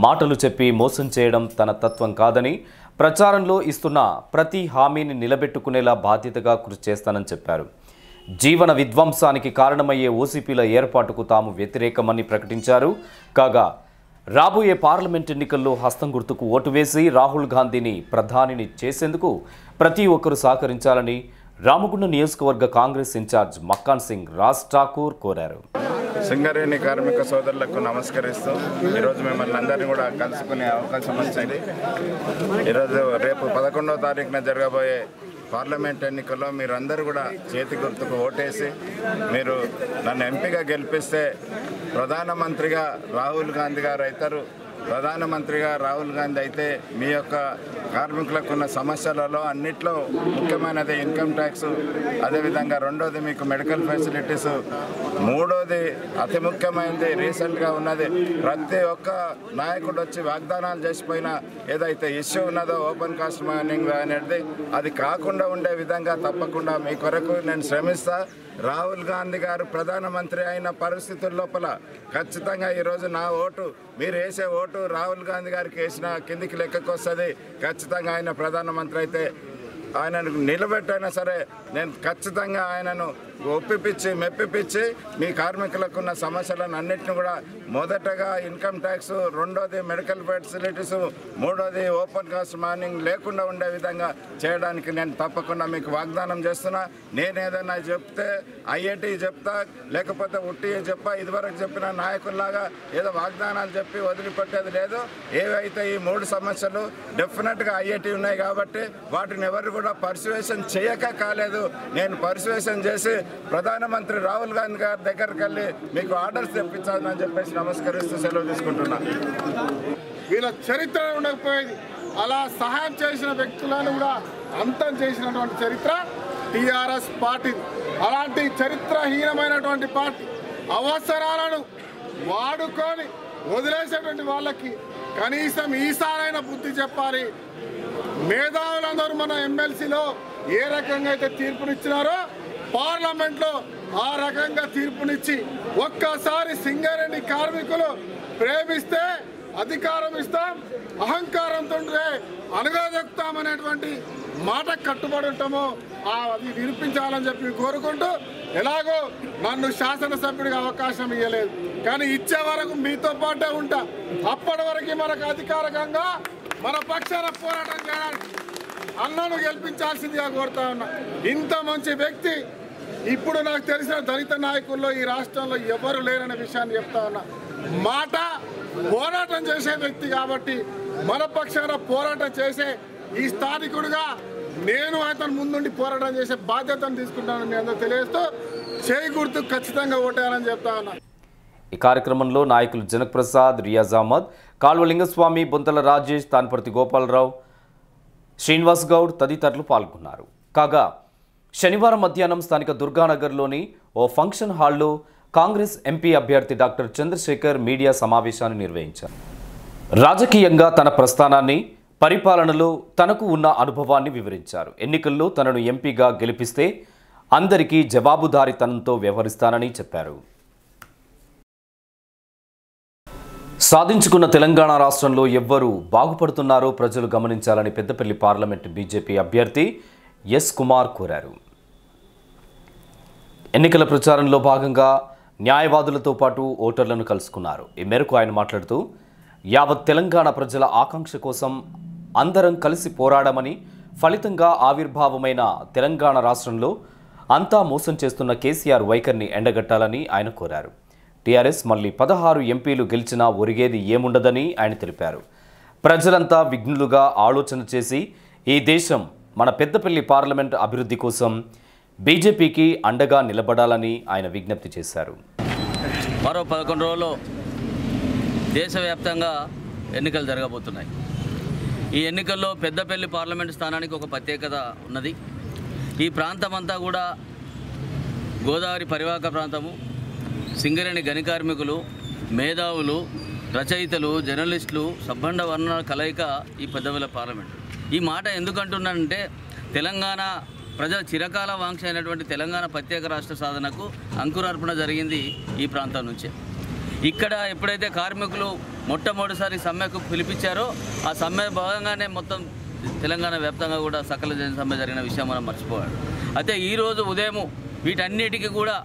మాటలు చెప్పి మోసం చేయడం తన తత్వం కాదని, ప్రచారంలో ఇస్తున్న ప్రతి హామీని నిలబెట్టుకునేలా బాధ్యతగా కృషి చేస్తానని చెప్పారు. జీవన విధ్వంసానికి కారణమయ్యే ఓసీపీల ఏర్పాటుకు తాము వ్యతిరేకమని ప్రకటించారు. కాగా రాబోయే పార్లమెంట్ ఎన్నికల్లో హస్తం గుర్తుకు ఓటు వేసి రాహుల్ గాంధీని ప్రధానిని చేసేందుకు ప్రతి ఒక్కరూ సహకరించాలని రామగుండం నియోజకవర్గ కాంగ్రెస్ ఇన్ఛార్జ్ మక్కాన్ సింగ్ రాజ్ ఠాకూర్ కోరారు. సింగరేణి కార్మిక సోదరులకు నమస్కరిస్తూ ఈరోజు మిమ్మల్ని అందరినీ కూడా కలుసుకునే అవకాశం వచ్చింది. ఈరోజు రేపు 11వ తారీఖున జరగబోయే పార్లమెంట్ ఎన్నికల్లో మీరందరూ కూడా చేతి గుర్తుకు ఓటేసి మీరు నన్ను ఎంపీగా గెలిపిస్తే ప్రధానమంత్రిగా రాహుల్ గాంధీ గారు అవుతారు. ప్రధానమంత్రిగా రాహుల్ గాంధీ అయితే మీ యొక్క కార్మికులకు ఉన్న సమస్యలలో అన్నిట్లో ముఖ్యమైనది ఇన్కమ్ ట్యాక్స్, అదేవిధంగా రెండోది మీకు మెడికల్ ఫెసిలిటీస్, మూడోది అతి ముఖ్యమైనది రీసెంట్గా ఉన్నది ప్రతి ఒక్క నాయకుడు వచ్చి వాగ్దానాలు చేసిపోయిన ఏదైతే ఇష్యూ ఉన్నదో ఓపెన్ కాస్ట్ మైనింగ్ అనేది అది కాకుండా ఉండే విధంగా తప్పకుండా మీ కొరకు నేను శ్రమిస్తా. రాహుల్ గాంధీ గారు ప్రధానమంత్రి అయిన పరిస్థితుల లోపల ఖచ్చితంగా ఈరోజు నా ఓటు మీరు వేసే ఓటు రాహుల్ గాంధీ గారికి వేసిన కిందికి లెక్కకు వస్తుంది. ఖచ్చితంగా ఆయన ప్రధానమంత్రి అయితే ఆయనను నిలబెట్టైనా సరే నేను ఖచ్చితంగా ఆయనను ఒప్పిపించి మెప్పిపించి మీ కార్మికులకు ఉన్న సమస్యలను అన్నింటిని కూడా మొదటగా ఇన్కమ్ ట్యాక్స్, రెండోది మెడికల్ ఫెసిలిటీస్, మూడోది ఓపెన్ కాస్ట్ మైనింగ్ లేకుండా ఉండే విధంగా చేయడానికి నేను తప్పకుండా మీకు వాగ్దానం చేస్తున్నా. నేను ఏదైనా చెప్తే ఐఐటి చెప్తా, లేకపోతే ఉట్టి చెప్పా, ఇదివరకు చెప్పిన నాయకుల్లాగా ఏదో వాగ్దానాలు చెప్పి వదిలిపెట్టేది లేదు. ఏవైతే ఈ 3 సమస్యలు డెఫినెట్గా ఐఐటి ఉన్నాయి కాబట్టి వాటిని ఎవరు కూడా పర్సువేషన్ చేయక కాలేదు. నేను పర్సువేషన్ చేసి ప్రధానమంత్రి రాహుల్ గాంధీ గారి దగ్గరికి వెళ్ళి మీకు ఆర్డర్స్ తెప్పించాలని చెప్పేసి నమస్కరిస్తూ సెలవు తీసుకుంటున్నా. వీళ్ళ చరిత్ర ఉండకపోయేది. అలా సహాయం చేసిన వ్యక్తులను కూడా అంతం చేసినటువంటి చరిత్ర టీఆర్ఎస్ పార్టీ. అలాంటి చరిత్రహీనమైనటువంటి పార్టీ అవసరాలను వాడుకొని వదిలేసేటువంటి వాళ్ళకి కనీసం ఈసారైన బుద్ధి చెప్పాలి. మేధావులందరూ మన ఎమ్మెల్సీలో ఏ రకంగా అయితే తీర్పునిచ్చినారో పార్లమెంట్లో ఆ రకంగా తీర్పునిచ్చి ఒక్కసారి సింగరేణి కార్మికులు ప్రేమిస్తే అధికారం ఇస్తాం, అహంకారంతో అణగదొక్కుతామనేటువంటి మాట కట్టుబడి ఉంటామో అది నిరూపించాలని చెప్పి కోరుకుంటూ, ఎలాగో నన్ను శాసనసభ్యుడిగా అవకాశం ఇవ్వలేదు కానీ ఇచ్చే వరకు మీతో పాటే ఉంటా. అప్పటి వరకు మనకు అధికారికంగా మన పక్షాన పోరాటం చేయడానికి అన్నను గెలిపించాల్సిందిగా కోరుతా ఉన్నా. ఇంత మంచి వ్యక్తి ఇప్పుడు నాకు తెలిసిన దళిత నాయకుల్లో ఈ రాష్ట్రంలో ఎవరు లేరనే విషయాన్ని చెప్తా ఉన్నా. మాట పోరాటం చేసే వ్యక్తి కాబట్టి మన పక్షాన పోరాటం చేసే ఈ స్థానికుడిగా నేను అతను ముందుండి పోరాటం చేసే బాధ్యతను తీసుకుంటానని మీ అందరూ తెలియజేస్తూ చేయి గుర్తు ఖచ్చితంగా ఓటేయాలని చెప్తా ఉన్నా. ఈ కార్యక్రమంలో నాయకులు జనక్ ప్రసాద్, రియాజ్ అహ్మద్, కాల్వ లింగస్వామి, బొంతల రాజేష్, తాన్పర్తి గోపాలరావు, శ్రీనివాస్ గౌడ్ తదితరులు పాల్గొన్నారు. కాగా శనివారం మధ్యాహ్నం స్థానిక దుర్గానగర్లోని ఓ ఫంక్షన్ హాల్లో కాంగ్రెస్ ఎంపీ అభ్యర్థి డాక్టర్ చంద్రశేఖర్ మీడియా సమావేశాన్ని నిర్వహించారు. రాజకీయంగా తన ప్రస్థానాన్ని, పరిపాలనలో తనకు ఉన్న అనుభవాన్ని వివరించారు. ఎన్నికల్లో తనను ఎంపీగా గెలిపిస్తే అందరికీ జవాబుదారీతనంతో వ్యవహరిస్తానని చెప్పారు. సాధించుకున్న తెలంగాణ రాష్ట్రంలో ఎవ్వరూ బాగుపడుతున్నారో ప్రజలు గమనించాలని పెద్దపల్లి పార్లమెంటు బీజేపీ అభ్యర్థి ఎస్ కుమార్ కోరారు. ఎన్నికల ప్రచారంలో భాగంగా న్యాయవాదులతో పాటు ఓటర్లను కలుసుకున్నారు. ఈ మేరకు ఆయన మాట్లాడుతూ, యావత్ తెలంగాణ ప్రజల ఆకాంక్ష కోసం అందరం కలిసి పోరాడమని, ఫలితంగా ఆవిర్భావమైన తెలంగాణ రాష్ట్రంలో అంతా మోసం చేస్తున్న కేసీఆర్ వైఖరిని ఎండగట్టాలని ఆయన కోరారు. టీఆర్ఎస్ మళ్ళీ 16 ఎంపీలు గెలిచినా ఒరిగేది ఏముండదని ఆయన తెలిపారు. ప్రజలంతా విఘ్నులుగా ఆలోచన చేసి ఈ దేశం మన పెద్దపల్లి పార్లమెంట్ అభివృద్ధి కోసం బీజేపీకి అండగా నిలబడాలని ఆయన విజ్ఞప్తి చేశారు. మరో 11 రోజుల్లో దేశవ్యాప్తంగా ఎన్నికలు జరగబోతున్నాయి. ఈ ఎన్నికల్లో పెద్దపల్లి పార్లమెంటు స్థానానికి ఒక ప్రత్యేకత ఉన్నది. ఈ ప్రాంతం అంతా కూడా గోదావరి పరివాహక ప్రాంతము. సింగరేణి గని కార్మికులు, మేధావులు, రచయితలు, జర్నలిస్టులు, సబ్బండ వర్ణాల కలయిక ఈ పెద్దపల్లి పార్లమెంటు. ఈ మాట ఎందుకంటున్నానంటే తెలంగాణ ప్రజల చిరకాల వాంక్ష అయినటువంటి తెలంగాణ ప్రత్యేక రాష్ట్ర సాధనకు అంకురార్పణ జరిగింది ఈ ప్రాంతం నుంచే. ఇక్కడ ఎప్పుడైతే కార్మికులు మొట్టమొదటిసారి సమ్మెకు పిలిపించారో ఆ సమ్మె భాగంగానే మొత్తం తెలంగాణ వ్యాప్తంగా కూడా సకల జన సమ్మె జరిగిన విషయం మనం మర్చిపోవాలి. అయితే ఈరోజు ఉదయం వీటన్నిటికీ కూడా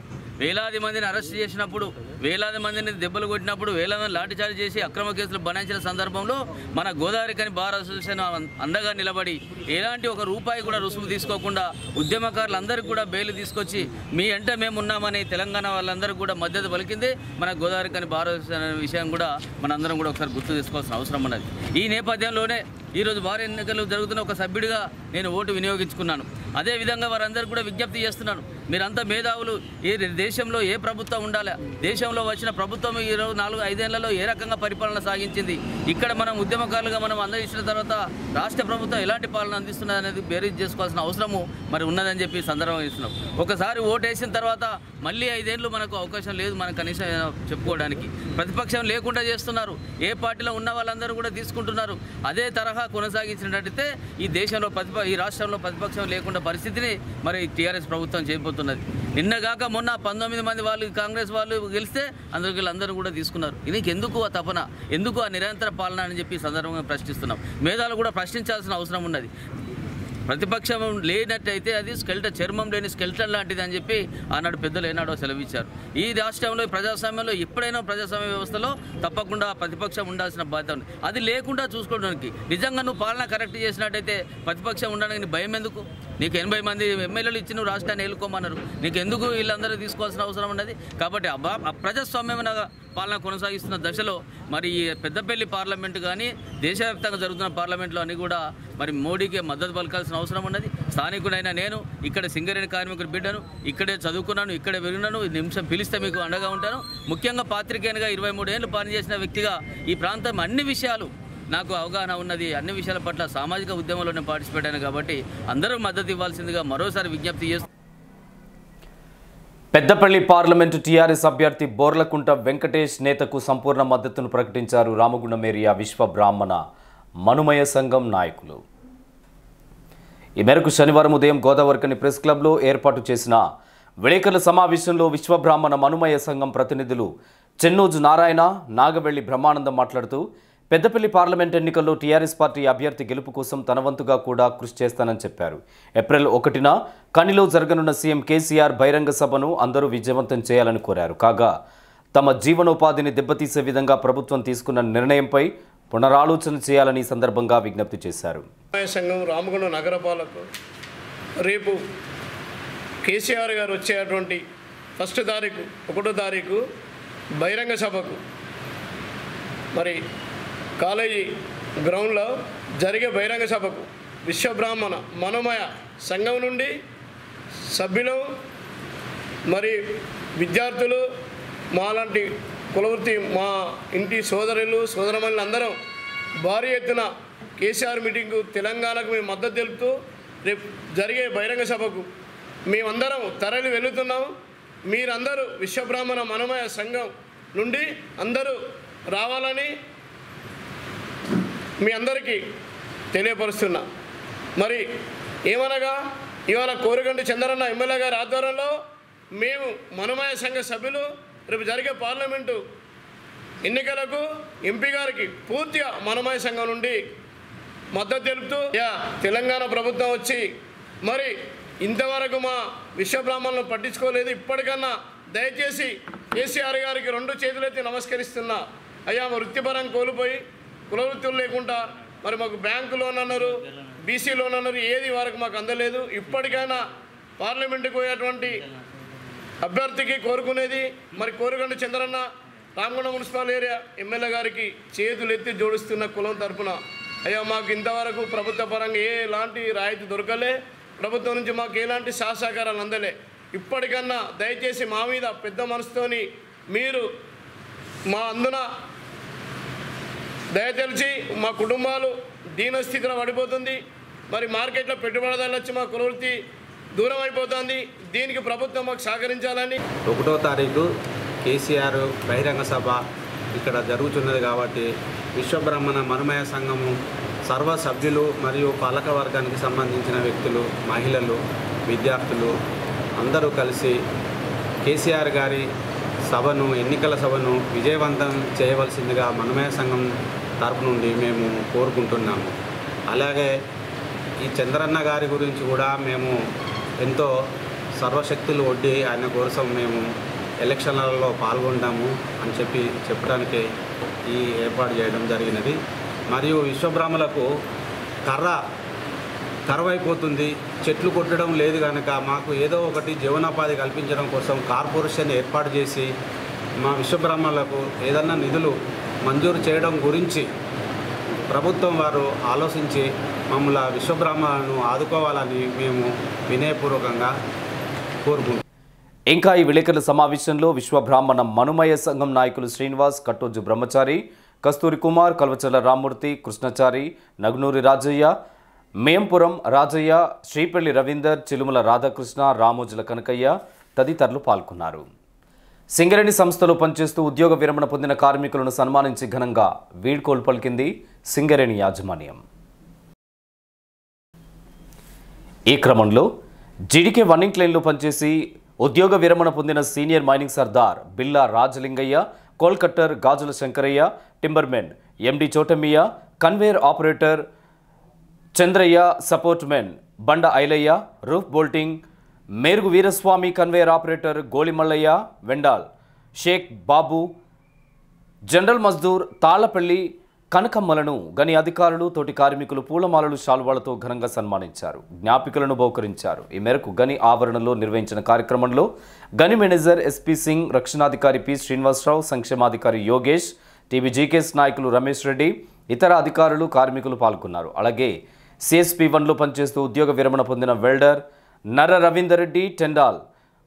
వేలాది మందిని అరెస్ట్ చేసినప్పుడు, వేలాది మందిని దెబ్బలు కొట్టినప్పుడు, వేలాది మంది లాఠీచార్జ్ చేసి అక్రమ కేసులు బనాయించిన సందర్భంలో మన గోదావరి కని బార్ అసోసియేషన్ అండగా నిలబడి ఎలాంటి ఒక రూపాయి కూడా రుసుము తీసుకోకుండా ఉద్యమకారులందరికీ కూడా బెయిల్ తీసుకొచ్చి మీ అంటే మేము ఉన్నామని తెలంగాణ వాళ్ళందరికీ కూడా మద్దతు పలికింది మన గోదావరి కని బార్ అసోసియేషన్ అనే విషయం కూడా మనందరం కూడా ఒకసారి గుర్తు తీసుకోవాల్సిన అవసరం ఉన్నది. ఈ నేపథ్యంలోనే ఈరోజు భారీ ఎన్నికలు జరుగుతున్న ఒక సభ్యుడిగా నేను ఓటు వినియోగించుకున్నాను. అదేవిధంగా వారందరూ కూడా విజ్ఞప్తి చేస్తున్నాను, మీరంతా మేధావులు. ఏ దేశంలో ఏ ప్రభుత్వం ఉండాలి, దేశంలో వచ్చిన ప్రభుత్వం ఈరోజు 4-5 ఏళ్లలో ఏ రకంగా పరిపాలన సాగించింది, ఇక్కడ మనం ఉద్యమకారులుగా మనం అందించిన తర్వాత రాష్ట్ర ప్రభుత్వం ఎలాంటి పాలన అందిస్తున్నది అనేది బేరీజ్ చేసుకోవాల్సిన అవసరము మరి ఉన్నదని చెప్పి సందర్భం ఇస్తున్నాం. ఒకసారి ఓటు వేసిన తర్వాత మళ్ళీ 5 ఏళ్ళు మనకు అవకాశం లేదు, మనం కనీసం చెప్పుకోవడానికి. ప్రతిపక్షం లేకుండా చేస్తున్నారు, ఏ పార్టీలో ఉన్న వాళ్ళందరూ కూడా తీసుకుంటున్నారు. అదే తరహా కొనసాగించినట్టయితే ఈ దేశంలో ఈ రాష్ట్రంలో ప్రతిపక్షం లేకుండా పరిస్థితిని మరి టీఆర్ఎస్ ప్రభుత్వం చేయబోతున్నది. నిన్నగాక మొన్న 19 మంది వాళ్ళు కాంగ్రెస్ వాళ్ళు గెలిస్తే అందరూ కూడా తీసుకున్నారు. ఇది ఎందుకు ఆ తపన, ఎందుకు ఆ నిరంతర పాలన అని చెప్పి సందర్భంగా ప్రశ్నిస్తున్నాం. మేధావులు కూడా ప్రశ్నించాల్సిన అవసరం ఉన్నది. ప్రతిపక్షం లేనట్టయితే అది చర్మం లేని స్కెల్టన్ లాంటిది అని చెప్పి ఆనాడు పెద్దలు ఏనాడో సెలవిచ్చారు. ఈ రాష్ట్రంలో ప్రజాస్వామ్యంలో ఎప్పుడైనా ప్రజాస్వామ్య వ్యవస్థలో తప్పకుండా ప్రతిపక్షం ఉండాల్సిన బాధ్యత ఉంది. అది లేకుండా చూసుకోవడానికి నిజంగా నువ్వు పాలన కరెక్ట్ చేసినట్టయితే ప్రతిపక్షం ఉండడానికి భయం ఎందుకు? నీకు 80 మంది ఎమ్మెల్యేలు ఇచ్చి నువ్వు రాష్ట్రాన్ని ఏలుకోమన్నారు, నీకు ఎందుకు వీళ్ళందరూ తీసుకోవాల్సిన అవసరం ఉన్నది? కాబట్టి ప్రజాస్వామ్యమైన పాలన కొనసాగిస్తున్న దశలో మరి ఈ పెద్దపల్లి పార్లమెంటు కానీ దేశవ్యాప్తంగా జరుగుతున్న పార్లమెంట్లో అన్ని కూడా మరి మోడీకి మద్దతు పలకాల్సిన అవసరం ఉన్నది. స్థానికుడైన నేను ఇక్కడ సింగరేణి కార్మికుడి బిడ్డను, ఇక్కడే చదువుకున్నాను, ఇక్కడే పెరిగినాను. నిమిషం పిలిస్తే మీకు అండగా ఉంటాను. ముఖ్యంగా పాత్రికేయునిగా 23 ఏళ్ళు పనిచేసిన వ్యక్తిగా ఈ ప్రాంతం అన్ని విషయాలు నాకు అవగాహన ఉన్నది. అన్ని విషయాల పట్ల సామాజిక ఉద్యమంలోనే పార్టిసిపేట్ అయినా కాబట్టి అందరూ మద్దతు ఇవ్వాల్సిందిగా మరోసారి విజ్ఞప్తి చేస్తూ పెద్దపల్లి పార్లమెంటు టీఆర్ఎస్ అభ్యర్థి బోర్లకుంట వెంకటేష్ నేతకు సంపూర్ణ మద్దతును ప్రకటించారు రామగుండం ఏరియా విశ్వ బ్రాహ్మణ మనుమయ సంఘం నాయకులు. ఈ మేరకు శనివారం ఉదయం గోదావరికని ప్రెస్ క్లబ్లో ఏర్పాటు చేసిన విలేకరుల సమావేశంలో విశ్వ బ్రాహ్మణ మనుమయ సంఘం ప్రతినిధులు చెన్నూజు నారాయణ, నాగవెల్లి బ్రహ్మానందం మాట్లాడుతూ పెద్దపల్లి పార్లమెంట్ ఎన్నికల్లో టీఆర్ఎస్ పార్టీ అభ్యర్థి గెలుపు కోసం తన వంతుగా కూడా కృషి చేస్తానని చెప్పారు. ఏప్రిల్ 1న కనిలో జరగనున్న సీఎం కేసీఆర్ బహిరంగ సభను అందరూ విజయవంతం చేయాలని కోరారు. కాగా తమ జీవనోపాధిని దెబ్బతీసే విధంగా ప్రభుత్వం తీసుకున్న నిర్ణయంపై పునరాలోచన చేయాలని సందర్భంగా విజ్ఞప్తి చేశారు. సంఘం రామగుండం నగరపాలకు రేపు కేసీఆర్ గారు వచ్చేటువంటి 1వ తారీఖు బహిరంగ సభకు మరి కాలేజీ గ్రౌండ్లో జరిగే బహిరంగ సభకు విశ్వబ్రాహ్మణ మనోమయ సంఘం నుండి సభ్యులు మరి విద్యార్థులు మాలాంటి కులవృత్తి మా ఇంటి సోదరులు సోదరమణులు అందరం భారీ ఎత్తున కేసీఆర్ మీటింగ్కు తెలంగాణకు మేము మద్దతు తెలుపుతూ రేపు జరిగే బహిరంగ సభకు మేమందరం తరలి వెళుతున్నాము. మీరందరూ విశ్వబ్రాహ్మణ మనోమయ సంఘం నుండి అందరూ రావాలని మీ అందరికీ తెలియపరుస్తున్నా. మరి ఏమనగా ఇవాళ కోరుగంటి చంద్రన్న ఎమ్మెల్యే గారి ఆధ్వర్యంలో మేము మనోమయ సంఘ సభ్యులు రేపు జరిగే పార్లమెంటు ఎన్నికలకు ఎంపీ గారికి పూర్తిగా మనోమయ సంఘం నుండి మద్దతు తెలుపుతూ తెలంగాణ ప్రభుత్వం వచ్చి మరి ఇంతవరకు మా విశ్వబ్రాహ్మణులను పట్టించుకోలేదు. ఇప్పటికన్నా దయచేసి కేసీఆర్ గారికి 2 చేతులెత్తి నమస్కరిస్తున్నా. అయ్యా మా వృత్తిపరంగా కోల్పోయి కులవృత్తులు లేకుండా మరి మాకు బ్యాంకు లోన్ అన్నారు, బీసీ లోన్ అన్నారు, ఏది వరకు మాకు అందలేదు. ఇప్పటికైనా పార్లమెంటుకు పోయేటువంటి అభ్యర్థికి కోరుకునేది మరి Korukanti Chandranna Ramagundam municipal area MLA గారికి చేతులు ఎత్తి జోడిస్తున్న కులం తరపున అయ్యా మాకు ఇంతవరకు ప్రభుత్వ పరంగా ఎలాంటి రాయితీ దొరకలే. ప్రభుత్వం నుంచి మాకు ఎలాంటి సహకారాలు అందలే. ఇప్పటికన్నా దయచేసి మా మీద పెద్ద మనసుతోని మీరు మా అందున దయతెలిచి మా కుటుంబాలు దీనస్థితిలో పడిపోతుంది. మరి మార్కెట్లో పెట్టుబడిదారులు వచ్చి మా కులవృత్తి దూరం అయిపోతుంది. దీనికి ప్రభుత్వం మాకు సహకరించాలని 1వ తారీఖు కేసీఆర్ బహిరంగ సభ ఇక్కడ జరుగుతున్నది కాబట్టి విశ్వబ్రాహ్మణ మనుమయ సంఘము సర్వ సభ్యులు మరియు పాలక వర్గానికి సంబంధించిన వ్యక్తులు, మహిళలు, విద్యార్థులు అందరూ కలిసి కేసీఆర్ గారి సభను, ఎన్నికల సభను విజయవంతం చేయవలసిందిగా మనుమయ సంఘం తరపు నుండి మేము కోరుకుంటున్నాము. అలాగే ఈ చంద్రన్న గారి గురించి కూడా మేము ఎంతో సర్వశక్తులు ఒడ్డి ఆయన కోసం మేము ఎలక్షన్లలో పాల్గొంటాము అని చెప్పడానికి ఈ ఏర్పాటు చేయడం జరిగినది. మరియు విశ్వబ్రాహ్మణులకు కరువైపోతుంది, చెట్లు కొట్టడం లేదు కనుక మాకు ఏదో ఒకటి జీవనోపాధి కల్పించడం కోసం కార్పొరేషన్ ఏర్పాటు చేసి మా విశ్వబ్రాహ్మణులకు ఏదన్నా నిధులు మంజూరు చేయడం గురించి ప్రభుత్వం వారు ఆలోచించి మమ్మల్ని విశ్వబ్రాహ్మణులను ఆదుకోవాలని మేము వినయపూర్వకంగా కోరుకుంటున్నాం. ఇంకా ఈ విలేకరుల సమావేశంలో విశ్వబ్రాహ్మణ మనుమయ సంఘం నాయకులు శ్రీనివాస్, కట్టోజు బ్రహ్మచారి, కస్తూరి కుమార్, కల్వచర్ల రామ్మూర్తి, కృష్ణచారి, నగ్నూరి రాజయ్య, మేంపురం రాజయ్య, శ్రీపల్లి రవీందర్, చిలుముల రాధాకృష్ణ, రామోజుల కనకయ్య తదితరులు పాల్గొన్నారు. సింగరేణి సంస్థలో పనిచేస్తూ ఉద్యోగ విరమణ పొందిన కార్మికులను సన్మానించి ఘనంగా వీడ్కోలు పలికింది సింగరేణి యాజమాన్యం. ఈ క్రమంలో జీడీకే వన్నింగ్ లైన్లో పనిచేసి ఉద్యోగ విరమణ పొందిన సీనియర్ మైనింగ్ సర్దార్ Billa Rajalingaiah, coal cutter Gajula Shankaraiah, timbermen MD Chotamiya, conveyor operator Chandraiah, support men Banda Ailaiah, roof bolting Merugu Veeraswamy, conveyor operator Golimallaiah, వెండాల్ షేక్ బాబు, జనరల్ మజ్దూర్ తాళ్లపల్లి కనకమ్మలను గని అధికారులు, తోటి కార్మికులు పూలమాలలు, శాల్వాలతో ఘనంగా సన్మానించారు. జ్ఞాపికలను బహుకరించారు. ఈ మేరకు గని ఆవరణలో నిర్వహించిన కార్యక్రమంలో గని మేనేజర్ ఎస్పీ సింగ్, రక్షణాధికారి పి శ్రీనివాసరావు, సంక్షేమాధికారి యోగేష్, టీబీజీకేఎస్ నాయకులు రమేష్ రెడ్డి, ఇతర అధికారులు, కార్మికులు పాల్గొన్నారు. అలాగే సిఎస్పీ 1లో పనిచేస్తూ ఉద్యోగ విరమణ పొందిన వెల్డర్ నర్ర రవీందర్ రెడ్డి, టెండాల్,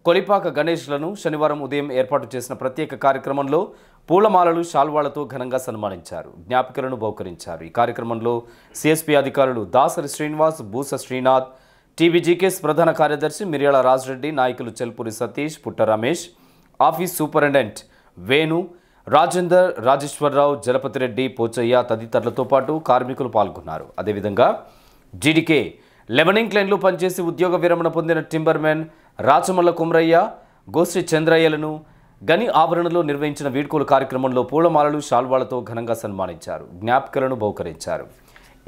కొలిపాక గణేష్లను శనివారం ఉదయం ఏర్పాటు చేసిన ప్రత్యేక కార్యక్రమంలో పూలమాలలు, శాల్వాలతో ఘనంగా సన్మానించారు. జ్ఞాపికలను బహుకరించారు. ఈ కార్యక్రమంలో సిఎస్పీ అధికారులు దాసరి శ్రీనివాస్, బూస శ్రీనాథ్, టీబీజీకేఎస్ ప్రధాన కార్యదర్శి మిర్యాల రాజరెడ్డి, నాయకులు చెల్పూరి సతీష్, పుట్ట రమేష్, ఆఫీస్ సూపరింటెండెంట్ వేణు, రాజేందర్, రాజేశ్వరరావు, జలపతిరెడ్డి, పోచయ్య తదితరులతో పాటు కార్మికులు పాల్గొన్నారు. అదేవిధంగా జీడీకే లెవెనింగ్ లైన్లో పనిచేసి ఉద్యోగ విరమణ పొందిన టింబర్మెన్ రాచమల్ల కుమ్రయ్య, గోశ్రీ చంద్రయ్యలను గని ఆవరణలో నిర్వహించిన వీడ్కోలు కార్యక్రమంలో పూలమాలలు, శాల్వాలతో ఘనంగా సన్మానించారు. జ్ఞాపికలను బహుకరించారు.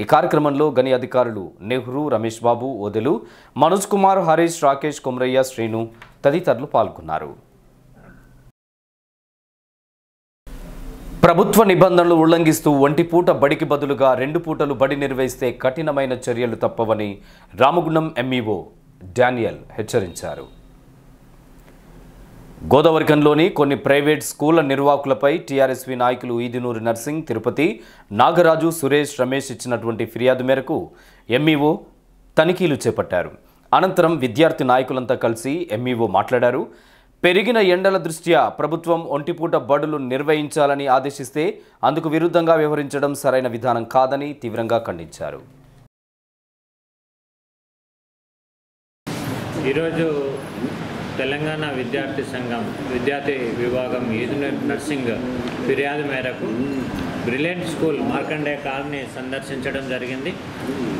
ఈ కార్యక్రమంలో గని అధికారులు నెహ్రూ, రమేష్ బాబు, ఓదెలు, మనోజ్ కుమార్, హరీష్, రాకేష్, కుమ్రయ్య, శ్రీను తదితరులు పాల్గొన్నారు. ప్రభుత్వ నిబంధనలు ఉల్లంఘిస్తూ ఒంటిపూట బడికి బదులుగా 2 పూటలు బడి నిర్వహిస్తే కఠినమైన చర్యలు తప్పవని రామగుండం ఎంఈఓ డానియల్ హెచ్చరించారు. గోదావరికంలోని కొన్ని ప్రైవేట్ స్కూళ్ల నిర్వాహకులపై టీఆర్ఎస్వి నాయకులు ఈదినూరి నర్సింగ్, తిరుపతి, నాగరాజు, సురేష్, రమేష్ ఇచ్చినటువంటి ఫిర్యాదు మేరకు ఎంఈఓ తనిఖీలు చేపట్టారు. అనంతరం విద్యార్థి నాయకులంతా కలిసి ఎంఈఓ మాట్లాడారు. పెరిగిన ఎండల దృష్ట్యా ప్రభుత్వం ఒంటిపూట బడులు నిర్వహించాలని ఆదేశిస్తే అందుకు విరుద్ధంగా వ్యవహరించడం సరైన విధానం కాదని తీవ్రంగా ఖండించారు. ఈరోజు తెలంగాణ విద్యార్థి సంఘం విద్యార్థి విభాగం ఈదినూరి నర్సింగ్ ఫిర్యాదు మేరకు బ్రిలియంట్ స్కూల్ మార్కండే కాలనీ సందర్శించడం జరిగింది.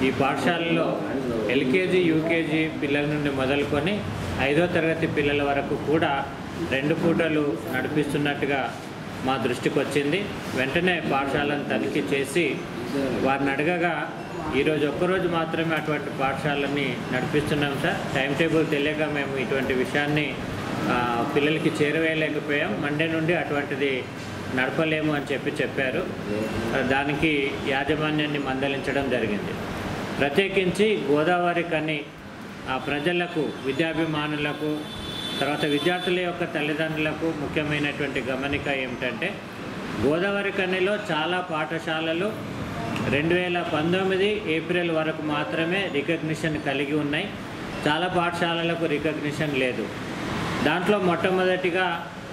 ఈ పాఠశాలలో ఎల్కేజీ, యూకేజీ పిల్లల నుండి మొదలుకొని 5వ తరగతి పిల్లల వరకు కూడా 2 పూటలు నడిపిస్తున్నట్టుగా మా దృష్టికి వచ్చింది. వెంటనే పాఠశాలను తనిఖీ చేసి వారిని అడగగా ఈరోజు ఒక్కరోజు మాత్రమే అటువంటి పాఠశాలని నడిపిస్తున్నాం సార్, టైం టేబుల్ తెలియక మేము ఇటువంటి విషయాన్ని పిల్లలకి చేరవేయలేకపోయాం, మండే నుండి అటువంటిది నడపలేము అని చెప్పారు. దానికి యాజమాన్యాన్ని మందలించడం జరిగింది. ప్రత్యేకించి గోదావరి కని ప్రజలకు, విద్యాభిమానులకు, తర్వాత విద్యార్థుల యొక్క తల్లిదండ్రులకు ముఖ్యమైనటువంటి గమనిక ఏమిటంటే గోదావరి కనిలో చాలా పాఠశాలలు 2019 ఏప్రిల్ వరకు మాత్రమే రికగ్నిషన్ కలిగి ఉన్నాయి. చాలా పాఠశాలలకు రికగ్నిషన్ లేదు. దాంట్లో మొట్టమొదటిగా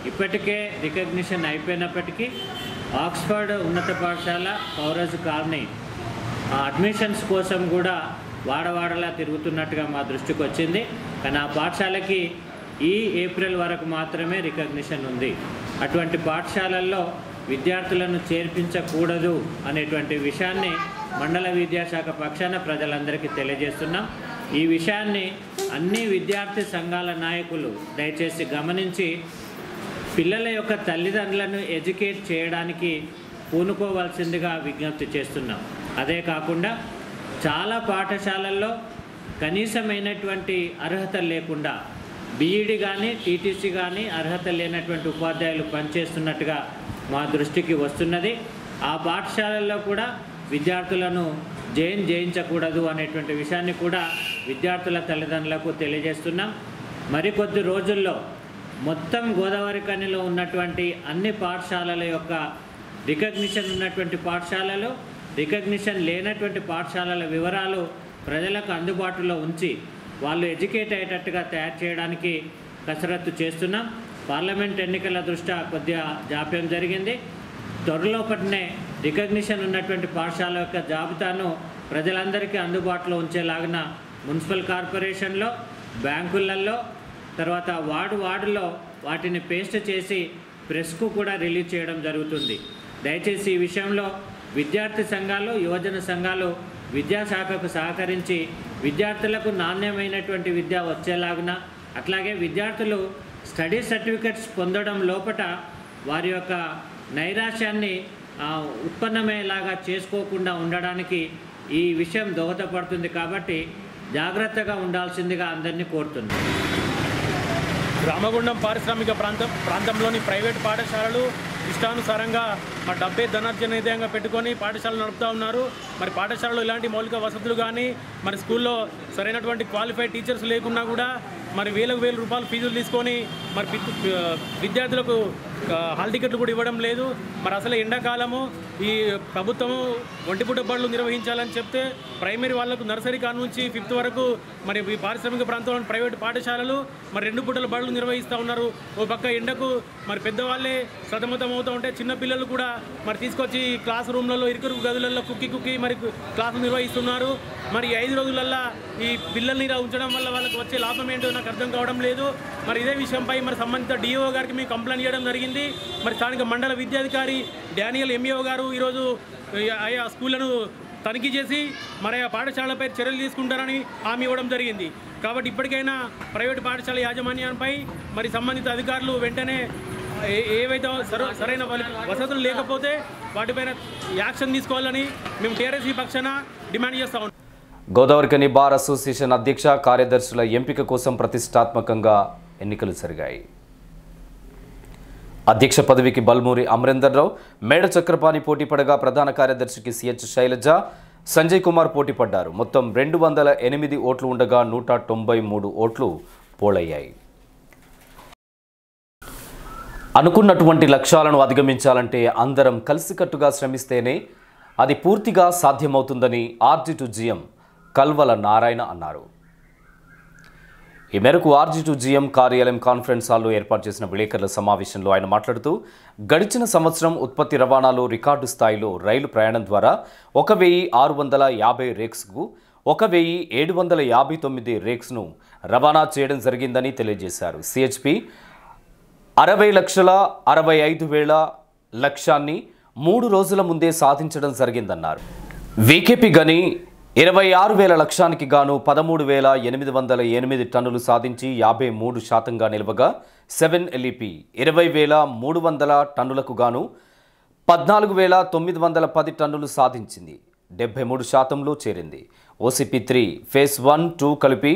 ఇప్పటికే రికగ్నిషన్ అయిపోయినప్పటికీ ఆక్స్ఫర్డ్ ఉన్నత పాఠశాల పౌరజ్ కాలనీ అడ్మిషన్స్ కోసం కూడా వాడవాడలా తిరుగుతున్నట్టుగా మా దృష్టికి వచ్చింది. కానీ ఆ పాఠశాలకి ఈ ఏప్రిల్ వరకు మాత్రమే రికగ్నిషన్ ఉంది. అటువంటి పాఠశాలల్లో విద్యార్థులను చేర్పించకూడదు అనేటువంటి విషయాన్ని మండల విద్యాశాఖ పక్షాన ప్రజలందరికీ తెలియజేస్తున్నాం. ఈ విషయాన్ని అన్ని విద్యార్థి సంఘాల నాయకులు దయచేసి గమనించి పిల్లల యొక్క తల్లిదండ్రులను ఎడ్యుకేట్ చేయడానికి పూనుకోవాల్సిందిగా విజ్ఞప్తి చేస్తున్నాం. అదే కాకుండా చాలా పాఠశాలల్లో కనీసమైనటువంటి అర్హత లేకుండా బీఈడి కానీ టీటీసీ కానీ అర్హత లేనటువంటి ఉపాధ్యాయులు పనిచేస్తున్నట్టుగా మా దృష్టికి వస్తున్నది. ఆ పాఠశాలల్లో కూడా విద్యార్థులను చేయించకూడదు అనేటువంటి విషయాన్ని కూడా విద్యార్థుల తల్లిదండ్రులకు తెలియజేస్తున్నాం. మరికొద్ది రోజుల్లో మొత్తం గోదావరి కనిలో ఉన్నటువంటి అన్ని పాఠశాలల యొక్క రికగ్నిషన్ ఉన్నటువంటి పాఠశాలలు, రికగ్నిషన్ లేనటువంటి పాఠశాలల వివరాలు ప్రజలకు అందుబాటులో ఉంచి వాళ్ళు ఎడ్యుకేట్ అయ్యేటట్టుగా తయారు చేయడానికి కసరత్తు చేస్తున్నాం. పార్లమెంట్ ఎన్నికల దృష్ట్యా కొద్దిగా జాప్యం జరిగింది. త్వరలోపటినే రికగ్నిషన్ ఉన్నటువంటి పాఠశాల యొక్క జాబితాను ప్రజలందరికీ అందుబాటులో ఉంచేలాగిన మున్సిపల్ కార్పొరేషన్లో, బ్యాంకులలో, తర్వాత వార్డులో వాటిని పేస్ట్ చేసి ప్రెస్కు కూడా రిలీజ్ చేయడం జరుగుతుంది. దయచేసి ఈ విషయంలో విద్యార్థి సంఘాలు, యువజన సంఘాలు విద్యాశాఖకు సహకరించి విద్యార్థులకు నాణ్యమైనటువంటి విద్య వచ్చేలాగున, అట్లాగే విద్యార్థులు స్టడీ సర్టిఫికెట్స్ పొందడం లోపట వారి యొక్క నైరాశ్యాన్ని ఉత్పన్నమయ్యేలాగా చేసుకోకుండా ఉండడానికి ఈ విషయం దోహదపడుతుంది. కాబట్టి జాగ్రత్తగా ఉండాల్సిందిగా అందరినీ కోరుతున్నాను. రామగుండం పారిశ్రామిక ప్రాంతంలోని ప్రైవేట్ పాఠశాలలు ఇష్టానుసారంగా డబ్బే ధనార్జనీయంగా పెట్టుకొని పాఠశాలలు నడుపుతూ ఉన్నారు. మరి పాఠశాలలో ఇలాంటి మౌలిక వసతులు కానీ, మరి స్కూల్లో సరైనటువంటి క్వాలిఫైడ్ టీచర్స్ లేకున్నా కూడా మరి వేల రూపాయలు ఫీజులు తీసుకొని మరి విద్యార్థులకు హాల్ టికెట్లు కూడా ఇవ్వడం లేదు. మరి అసలు ఎండాకాలము ఈ ప్రభుత్వము ఒంటిపూట బడులు నిర్వహించాలని చెప్తే ప్రైమరీ వాళ్ళకు నర్సరీ కాడ నుంచి 5th వరకు మరి ఈ పారిశ్రామిక ప్రాంతంలోని ప్రైవేట్ పాఠశాలలు మరి 2 పూటల బడులు నిర్వహిస్తూ ఉన్నారు. ఓ పక్క ఎండకు మరి పెద్దవాళ్ళే సతమతం అవుతూ ఉంటే చిన్నపిల్లలు కూడా మరి తీసుకొచ్చి క్లాస్ రూమ్లలో ఇరుకు గదులలో కుక్కి మరి క్లాసులు నిర్వహిస్తున్నారు. మరి 5 రోజులల్లో ఈ పిల్లల్ని ఉంచడం వల్ల వాళ్ళకి వచ్చే లాభం ఏంటో నాకు అర్థం కావడం లేదు. మరి ఇదే విషయంపై మరి సంబంధిత డిఓ గారికి మేము కంప్లైంట్ చేయడం జరిగింది. మరి స్థానిక మండల విద్యాధికారి డానియల్ ఎంఈఓ గారు ఈరోజు ఆయా స్కూళ్లను తనిఖీ చేసి మరి ఆ పాఠశాలపై చర్యలు తీసుకుంటారని హామీ ఇవ్వడం జరిగింది. కాబట్టి ఇప్పటికైనా ప్రైవేటు పాఠశాల యాజమాన్యంపై మరి సంబంధిత అధికారులు వెంటనే ఏవైతే సరైన వసతులు లేకపోతే వాటిపైన యాక్షన్ తీసుకోవాలని మేము టీఆర్ఎస్ పక్షాన డిమాండ్ చేస్తా ఉన్నాం. గోదావరికని బార్ అసోసియేషన్ అధ్యక్ష కార్యదర్శుల ఎంపిక కోసం ప్రతిష్టాత్మకంగా ఎన్నికలు జరిగాయి. అధ్యక్ష పదవికి బల్మూరి అమరేందర్ రావు, మేడ చక్రపాణి పోటీ పడగా ప్రధాన కార్యదర్శికి సిహెచ్ శైలజ, సంజయ్ కుమార్ పోటీ పడ్డారు. మొత్తం 208 ఓట్లు ఉండగా 193 ఓట్లు పోలయ్యాయి. అనుకున్నటువంటి లక్ష్యాలను అధిగమించాలంటే అందరం కలిసికట్టుగా శ్రమిస్తేనే అది పూర్తిగా సాధ్యమవుతుందని ఆర్జీ2 జీఎం కల్వల నారాయణ అన్నారు. ఈ మేరకు ఆర్జీ2 జీఎం కార్యాలయం కాన్ఫరెన్స్ హాల్లో ఏర్పాటు చేసిన విలేకరుల సమావేశంలో ఆయన మాట్లాడుతూ గడిచిన సంవత్సరం ఉత్పత్తి రవాణాలో రికార్డు స్థాయిలో రైలు ప్రయాణం ద్వారా 1650 రేక్స్కు 1759 రేక్స్ను రవాణా చేయడం జరిగిందని తెలియజేశారు. సిహెచ్పి 60,65,000 లక్ష్యాన్ని 3 రోజుల ముందే సాధించడం జరిగిందన్నారు. వీకేపీ గని 26,000 లక్ష్యానికి గాను 13,808 టన్నులు సాధించి 53% నిలవగా 7LEP 20,300 టన్నులకు గాను 14,910 టన్నులు సాధించింది, 73%లో చేరింది. OCP3 ఫేజ్ 1, 2 కలిపి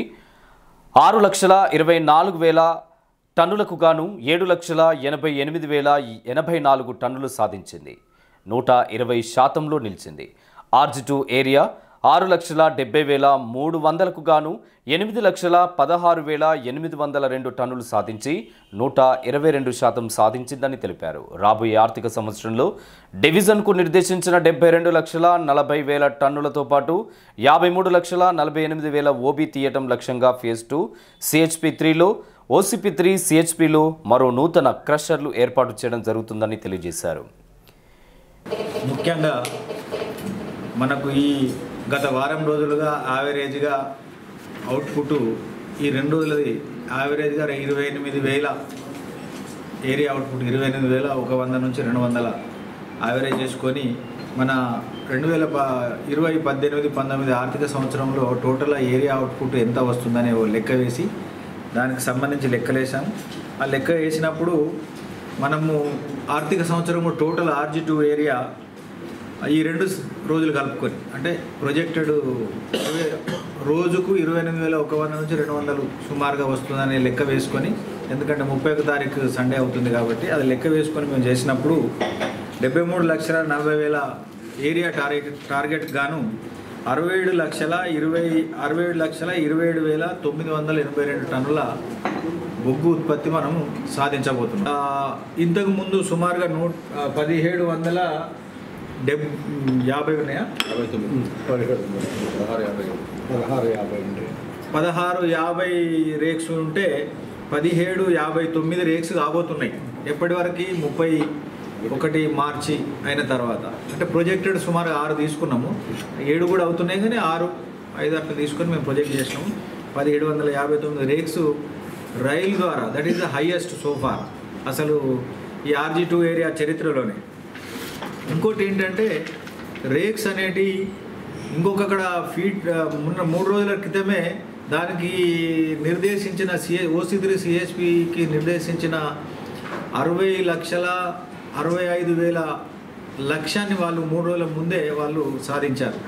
6,24,000 టన్నులకు గాను 7,88,084 టన్నులు సాధించింది, 120%లో నిలిచింది. ఆర్జీ2 ఏరియా 6,70,300కు గాను 8,16,802 టన్నులు సాధించి 122% సాధించిందని తెలిపారు. రాబోయే ఆర్థిక సంవత్సరంలో డివిజన్కు నిర్దేశించిన 72,40,000 టన్నులతో పాటు 53,48,000 ఓబీ తీయటం లక్ష్యంగా ఫేజ్ 2 CHP3లో OCP3 CHPలో మరో నూతన క్రషర్లు ఏర్పాటు చేయడం జరుగుతుందని తెలియజేశారు. ముఖ్యంగా మనకు ఈ గత వారం రోజులుగా యావరేజ్గా అవుట్పుట్ ఈ 2 రోజులది యావరేజ్గా 28,000 ఏరియా అవుట్పుట్ 28,000 100 నుంచి 200 యావరేజ్ చేసుకొని మన 2018-19 ఆర్థిక సంవత్సరంలో టోటల్ ఏరియా అవుట్పుట్ ఎంత వస్తుందనే లెక్క వేసి దానికి సంబంధించి లెక్కలేసాం. ఆ లెక్క వేసినప్పుడు మనము ఆర్థిక సంవత్సరము టోటల్ RG2 ఏరియా ఈ 2 రోజులు కలుపుకొని అంటే ప్రొజెక్టెడ్ రోజుకు 28,100 నుంచి 200 సుమారుగా వస్తుందనే లెక్క వేసుకొని, ఎందుకంటే 31వ తారీఖు సండే అవుతుంది కాబట్టి అది లెక్క వేసుకొని మేము చేసినప్పుడు 73,40,000 ఏరియా టార్గెట్ గాను 67,27,982 టన్నుల బొగ్గు ఉత్పత్తి మనం సాధించబోతున్నాం. ఇంతకు ముందు సుమారుగా 1750 ఉన్నాయా, 1650 రేక్స్ ఉంటే 1759 రేక్స్ కాబోతున్నాయి. ఎప్పటి వరకు 31 మార్చి అయిన తర్వాత అంటే ప్రొజెక్టెడ్ సుమారు 6 తీసుకున్నాము, 7 కూడా అవుతున్నాయి కానీ 6, 5 అట్లా తీసుకొని మేము ప్రొజెక్ట్ చేసినాము. 1759 రేక్స్ రైలు ద్వారా, that is the highest so far అసలు ఈ RG2 ఏరియా చరిత్రలోనే. ఇంకోటి ఏంటంటే రేక్స్ అనేటి ఇంకొకక్కడ ఫీట్ మొన్న 3 రోజుల క్రితమే దానికి నిర్దేశించిన OC3 CHPకి నిర్దేశించిన 60,65,000 లక్ష్యాన్ని వాళ్ళు 3 రోజుల ముందే వాళ్ళు సాధించారు.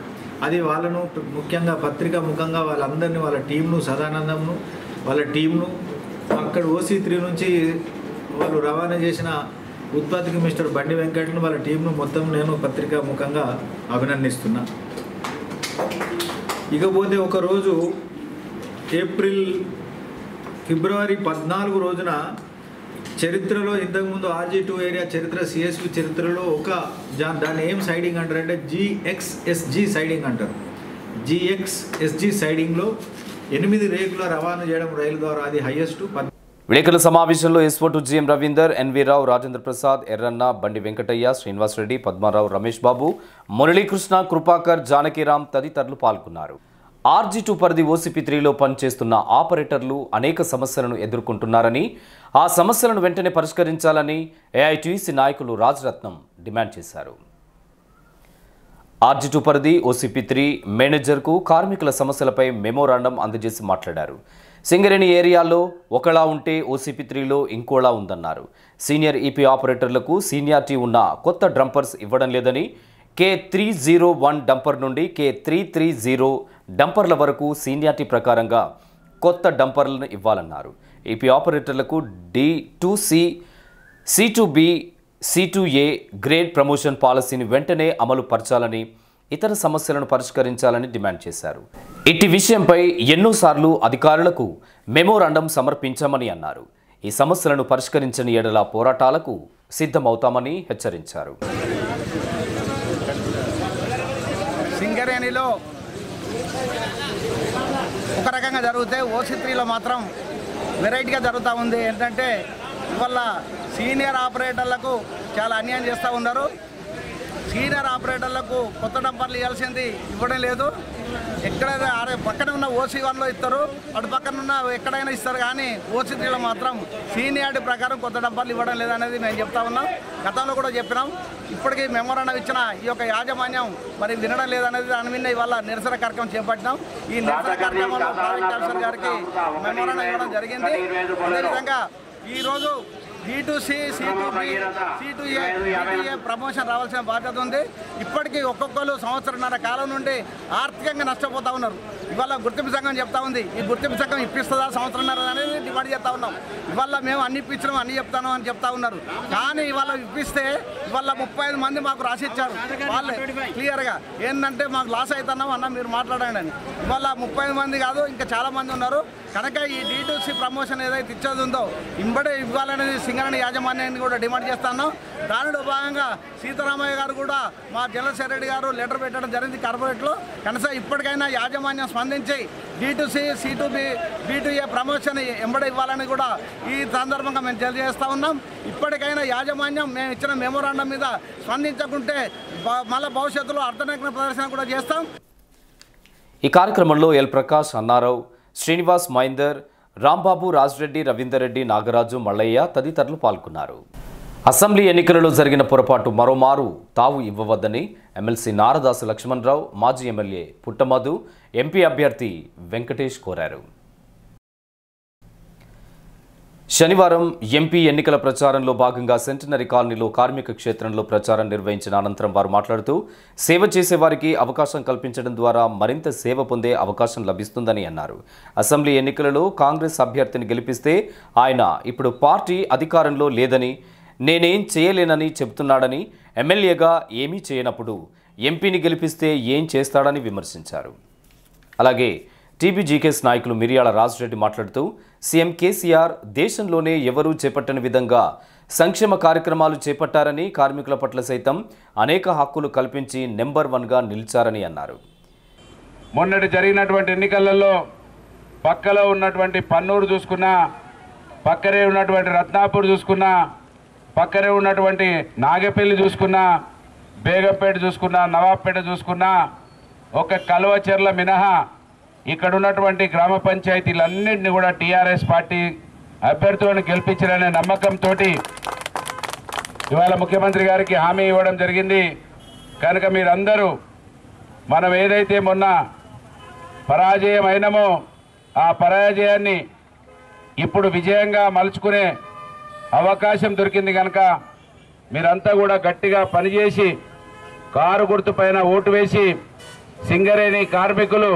అది వాళ్ళను ముఖ్యంగా పత్రికా ముఖంగా వాళ్ళందరినీ, వాళ్ళ టీంను, సదానందంను వాళ్ళ టీంను అక్కడ OC3 నుంచి వాళ్ళు రవాణా చేసిన ఉత్పత్తికి మిస్టర్ బండి వెంకట్ను వాళ్ళ టీంను మొత్తం నేను పత్రికా ముఖంగా అభినందిస్తున్నా. ఇకపోతే ఒకరోజు ఫిబ్రవరి 14 రోజున చరిత్రలో ఇంతకుముందు RG2 ఏరియా చరిత్ర CSP చరిత్రలో దాన్ని ఏం సైడింగ్ అంటారంటే GXSG సైడింగ్ అంటారు. GXSG సైడింగ్లో 8 రేకుల రవాణా చేయడం రైలు ద్వారా అది హైయెస్ట్. విలేకరుల సమావేశంలో ఎస్ఓ2 GM రవీందర్, NV రావు, రాజేంద్ర ప్రసాద్, ఎర్రన్న, బండి వెంకటయ్య, శ్రీనివాస్ రెడ్డి, పద్మారావు, రమేష్ బాబు, మురళీకృష్ణ, కృపాకర్, జానకిరామ్ తదితరులు పాల్గొన్నారు. RG2 పరిధి OCP3లో పనిచేస్తున్న ఆపరేటర్లు అనేక సమస్యలను ఎదుర్కొంటున్నారని, ఆ సమస్యలను వెంటనే పరిష్కరించాలని AITUC నాయకులు రాజరత్నం డిమాండ్ చేశారు. RG2 పరిధి OCP3 మేనేజర్కు కార్మికుల సమస్యలపై మెమోరాండం అందజేసి మాట్లాడారు. సింగరేణి ఏరియాలో ఒకలా ఉంటే OCP3లో ఇంకోలా ఉందన్నారు. సీనియర్ EP ఆపరేటర్లకు సీనియారిటీ ఉన్న కొత్త డంపర్స్ ఇవ్వడం లేదని, K301 డంపర్ నుండి K330 డంపర్ల వరకు సీనియారిటీ ప్రకారంగా కొత్త డంపర్లను ఇవ్వాలన్నారు. EP ఆపరేటర్లకు D2C, C2B, C2A grade promotion పాలసీని వెంటనే అమలు పరచాలని, ఇతర సమస్యలను పరిష్కరించాలని డిమాండ్ చేశారు. ఇట్టి విషయంపై ఎన్నోసార్లు అధికారులకు మెమోరాండం సమర్పించామని అన్నారు. ఈ సమస్యలను పరిష్కరించని ఎడల పోరాటాలకు సిద్ధమవుతామని హెచ్చరించారు. సింగరేణిలో ఒక రకంగా జరిగితే OC3లో మాత్రం వెరైటీగా జరుగుతూ ఉంది. ఏంటంటే ఇవాళ సీనియర్ ఆపరేటర్లకు చాలా అన్యాయం చేస్తూ ఉన్నారు. సీనియర్ ఆపరేటర్లకు కొత్త డంపర్లు ఇవ్వాల్సింది ఇవ్వడం లేదు. ఎక్కడైనా పక్కన ఉన్న OC1లో ఇస్తారు, అటు పక్కన ఉన్న ఎక్కడైనా ఇస్తారు, కానీ OC3లో మాత్రం సీనియారిటీ ప్రకారం కొత్త డంపర్లు ఇవ్వడం లేదనేది మేము చెప్తా ఉన్నాం. గతంలో కూడా చెప్పినాం. ఇప్పటికీ మెమోరాండం ఇచ్చిన ఈ యొక్క యాజమాన్యం మరి వినడం లేదనేది దాని మీద ఇవాళ నిరసన కార్యక్రమం చేపట్టినాం. ఈ నిరసన కార్యక్రమంలో ప్రాజెక్ట్ ఆఫీసర్ గారికి మెమోరాండం ఇవ్వడం జరిగింది. అదేవిధంగా ఈరోజు D2C, C2B, C2A, C2A promotion రావాల్సిన బాధ్యత ఉంది. ఇప్పటికీ ఒక్కొక్కరు సంవత్సరంన్నర కాలం నుండి ఆర్థికంగా నష్టపోతూ ఉన్నారు. ఇవాళ గుర్తింపు సంఘం చెప్తా ఉంది. ఈ గుర్తింపు సంఘం ఇప్పిస్తుందా సంవత్సరంన్నర అనేది డిమాండ్ చేస్తూ ఉన్నాం. ఇవాళ మేము అన్ని ఇప్పించడం అన్ని చెప్తాను అని చెప్తా ఉన్నారు. కానీ ఇవాళ ఇప్పిస్తే ఇవాళ 35 మంది మాకు రాసిచ్చారు. వాళ్ళే క్లియర్గా ఏంటంటే మాకు లాస్ అవుతున్నాం అన్న మీరు మాట్లాడండి అని. ఇవాళ 35 మంది కాదు ఇంకా చాలా మంది ఉన్నారు. కనుక ఈ D2C ప్రమోషన్ ఏదైతే ఇచ్చేది ఉందో ఇంబడే ఇవ్వాలనేది సింగరేణి యాజమాన్యాన్ని కూడా డిమాండ్ చేస్తాను. దానిలో భాగంగా సీతారామయ్య గారు కూడా మా జనరల్ సెక్రటరీ గారు లెటర్ పెట్టడం జరిగింది కార్పొరేట్లో. కనీసం ఇప్పటికైనా యాజమాన్యం స్పందించి D2C C2B D2A ప్రమోషన్ ఎంబడే ఇవ్వాలని కూడా ఈ సందర్భంగా మేము తెలియజేస్తూ ఉన్నాం. ఇప్పటికైనా యాజమాన్యం మేము ఇచ్చిన మెమోరాండం మీద స్పందించకుంటే మళ్ళీ భవిష్యత్తులో అర్ధనగ్న ప్రదర్శన కూడా చేస్తాం. ఈ కార్యక్రమంలో ఎల్ ప్రకాష్, అన్నారావు, శ్రీనివాస్, మహేందర్, రాంబాబు, రాజ్రెడ్డి, రవీందర్ రెడ్డి, నాగరాజు, మల్లయ్య తదితరులు పాల్గొన్నారు. అసెంబ్లీ ఎన్నికలలో జరిగిన పొరపాటు మరోమారు తావు ఇవ్వవద్దని ఎమ్మెల్సీ నారదాసు లక్ష్మణరావు, మాజీ ఎమ్మెల్యే పుట్టమధు, ఎంపీ అభ్యర్థి వెంకటేష్ కోరారు. శనివారం ఎంపీ ఎన్నికల ప్రచారంలో భాగంగా సెంటనరీ కాలనీలో కార్మిక క్షేత్రంలో ప్రచారం నిర్వహించిన అనంతరం వారు మాట్లాడుతూ సేవ చేసేవారికి అవకాశం కల్పించడం ద్వారా మరింత సేవ పొందే అవకాశం లభిస్తుందని అన్నారు. అసెంబ్లీ ఎన్నికలలో కాంగ్రెస్ అభ్యర్థిని గెలిపిస్తే ఆయన ఇప్పుడు పార్టీ అధికారంలో లేదని, నేనేం చేయలేనని చెబుతున్నాడని, ఎమ్మెల్యేగా ఏమీ చేయనప్పుడు ఎంపీని గెలిపిస్తే ఏం చేస్తాడని విమర్శించారు. అలాగే టీబీజీకేఎస్ నాయకులు మిర్యాల రాజ్రెడ్డి మాట్లాడుతూ సీఎం కేసీఆర్ దేశంలోనే ఎవరూ చేపట్టని విధంగా సంక్షేమ కార్యక్రమాలు చేపట్టారని, కార్మికుల పట్ల సైతం అనేక హక్కులు కల్పించి నెంబర్ 1గా నిలిచారని అన్నారు. మొన్నటి జరిగినటువంటి ఎన్నికలలో పక్కలో ఉన్నటువంటి పన్నూరు చూసుకున్నా, పక్కనే ఉన్నటువంటి రత్నాపూర్ చూసుకున్నా, పక్కనే ఉన్నటువంటి నాగపల్లి చూసుకున్నా, బేగంపేట చూసుకున్నా, నవాబ్పేట చూసుకున్నా, ఒక కల్వచెర్ల మినహా ఇక్కడ ఉన్నటువంటి గ్రామ పంచాయతీలన్నింటినీ కూడా టీఆర్ఎస్ పార్టీ అభ్యర్థులను గెలిపించాలనే నమ్మకంతో ఇవాళ ముఖ్యమంత్రి గారికి హామీ ఇవ్వడం జరిగింది. కనుక మీరందరూ మనం ఏదైతే మొన్న పరాజయం అయినామో ఆ పరాజయాన్ని ఇప్పుడు విజయంగా మలుచుకునే అవకాశం దొరికింది. కనుక మీరంతా కూడా గట్టిగా పనిచేసి కారు గుర్తు పైన ఓటు వేసి సింగరేణి కార్మికులు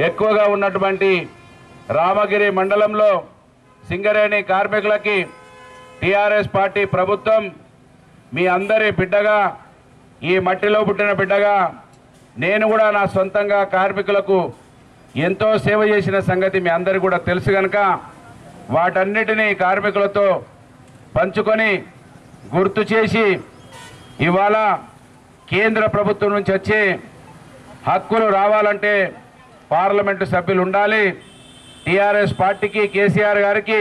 ఎక్కువగా ఉన్నటువంటి రామగిరి మండలంలో సింగరేణి కార్మికులకి టీఆర్ఎస్ పార్టీ ప్రభుత్వం మీ అందరి బిడ్డగా, ఈ మట్టిలో పుట్టిన బిడ్డగా నేను కూడా నా సొంతంగా కార్మికులకు ఎంతో సేవ చేసిన సంగతి మీ అందరికీ కూడా తెలుసు. కనుక వాటన్నిటినీ కార్మికులతో పంచుకొని గుర్తు చేసి ఇవాళ కేంద్ర ప్రభుత్వం నుంచి వచ్చే హక్కులు రావాలంటే పార్లమెంటు సభ్యులు ఉండాలి. టీఆర్ఎస్ పార్టీకి, కేసీఆర్ గారికి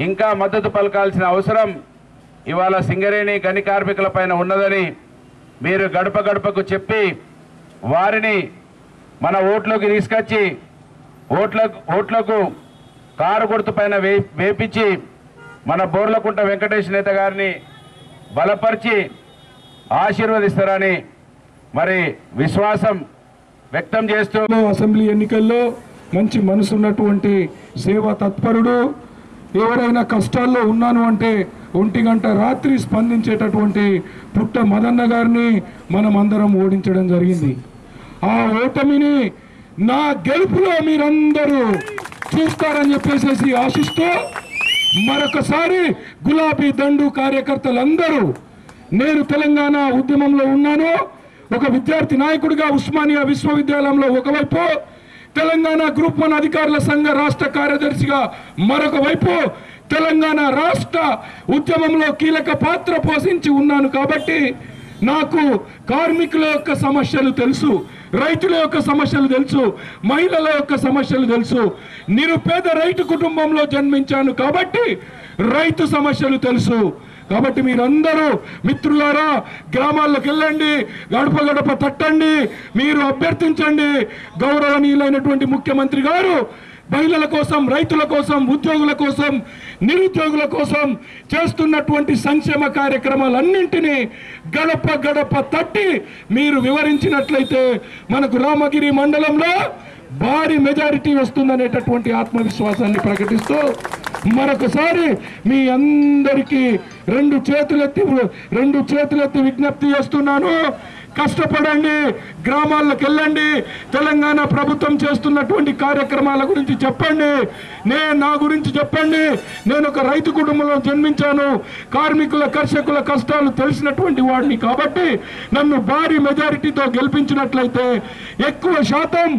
ఇంకా మద్దతు పలకాల్సిన అవసరం ఇవాళ సింగరేణి గని కార్మికుల పైన ఉన్నదని మీరు గడప గడపకు చెప్పి వారిని మన ఓట్లోకి తీసుకొచ్చి ఓట్లకు కారు గుర్తు పైన వేపించి మన బోర్లకుంట వెంకటేష్ నేత గారిని బలపరిచి ఆశీర్వదిస్తారని మరి విశ్వాసం వ్యక్తం చేస్తూ అసెంబ్లీ ఎన్నికల్లో మంచి మనసున్నటువంటి సేవా తత్పరుడు, ఎవరైనా కష్టాల్లో ఉన్నాను అంటే 1 గంట రాత్రి స్పందించేటటువంటి పుట్ట మదన్న గారిని మనం అందరం ఓడించడం జరిగింది. ఆ ఓటమిని నా గెలుపులో మీరందరూ చూస్తారని చెప్పేసి ఆశిస్తూ మరొకసారి గులాబీ దండు కార్యకర్తలందరూ, నేను తెలంగాణ ఉద్యమంలో ఉన్నాను, ఒక విద్యార్థి నాయకుడిగా ఉస్మానియా విశ్వవిద్యాలయంలో ఒకవైపు, తెలంగాణ గ్రూప్ 1 అధికారుల సంఘ రాష్ట్ర కార్యదర్శిగా మరొక వైపు, తెలంగాణ రాష్ట్ర ఉద్యమంలో కీలక పాత్ర పోషించి ఉన్నాను. కాబట్టి నాకు కార్మికుల యొక్క సమస్యలు తెలుసు, రైతుల యొక్క సమస్యలు తెలుసు, మహిళల యొక్క సమస్యలు తెలుసు. నిరుపేద రైతు కుటుంబంలో జన్మించాను కాబట్టి రైతు సమస్యలు తెలుసు. కాబట్టి మీరందరూ మిత్రులారా గ్రామాల్లోకి వెళ్ళండి, గడప గడప తట్టండి, మీరు అభ్యర్థించండి. గౌరవనీయులైనటువంటి ముఖ్యమంత్రి గారు మహిళల కోసం, రైతుల కోసం, ఉద్యోగుల కోసం, నిరుద్యోగుల కోసం చేస్తున్నటువంటి సంక్షేమ కార్యక్రమాలన్నింటినీ గడప గడప తట్టి మీరు వివరించినట్లయితే మనకు రామగిరి మండలంలో భారీ మెజారిటీ వస్తుందనేటటువంటి ఆత్మవిశ్వాసాన్ని ప్రకటిస్తూ మరొకసారి మీ అందరికీ రెండు చేతులెత్తి విజ్ఞప్తి చేస్తున్నాను. కష్టపడండి, గ్రామాల్లోకి వెళ్ళండి, తెలంగాణ ప్రభుత్వం చేస్తున్నటువంటి కార్యక్రమాల గురించి చెప్పండి. నా గురించి చెప్పండి. నేను ఒక రైతు కుటుంబంలో జన్మించాను, కార్మికుల కర్షకుల కష్టాలు తెలిసినటువంటి వాడిని. కాబట్టి నన్ను భారీ మెజారిటీతో గెలిపించినట్లయితే ఎక్కువ శాతం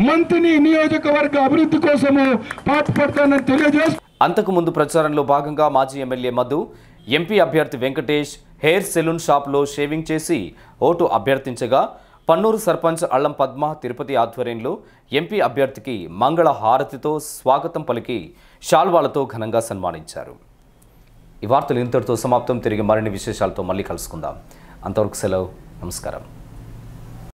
మంత్రిని నియోజకవర్గ అభివృద్ధి కోసము పాటుపడతానని తెలియజేస్తూ అంతకుముందు ప్రచారంలో భాగంగా మాజీ ఎమ్మెల్యే మధు, ఎంపీ అభ్యర్థి వెంకటేష్ హెయిర్ సెలూన్ షాప్లో షేవింగ్ చేసి ఓటు అభ్యర్థించగా పన్నూరు సర్పంచ్ అల్లం పద్మ తిరుపతి ఆధ్వర్యంలో ఎంపీ అభ్యర్థికి మంగళ హారతితో స్వాగతం పలికి శాల్వాలతో ఘనంగా సన్మానించారు. ఈ వార్తలు ఇంతటితో సమాప్తం. తిరిగి మరిన్ని విశేషాలతో మళ్ళీ కలుసుకుందాం. అంతవరకు సెలవు. నమస్కారం.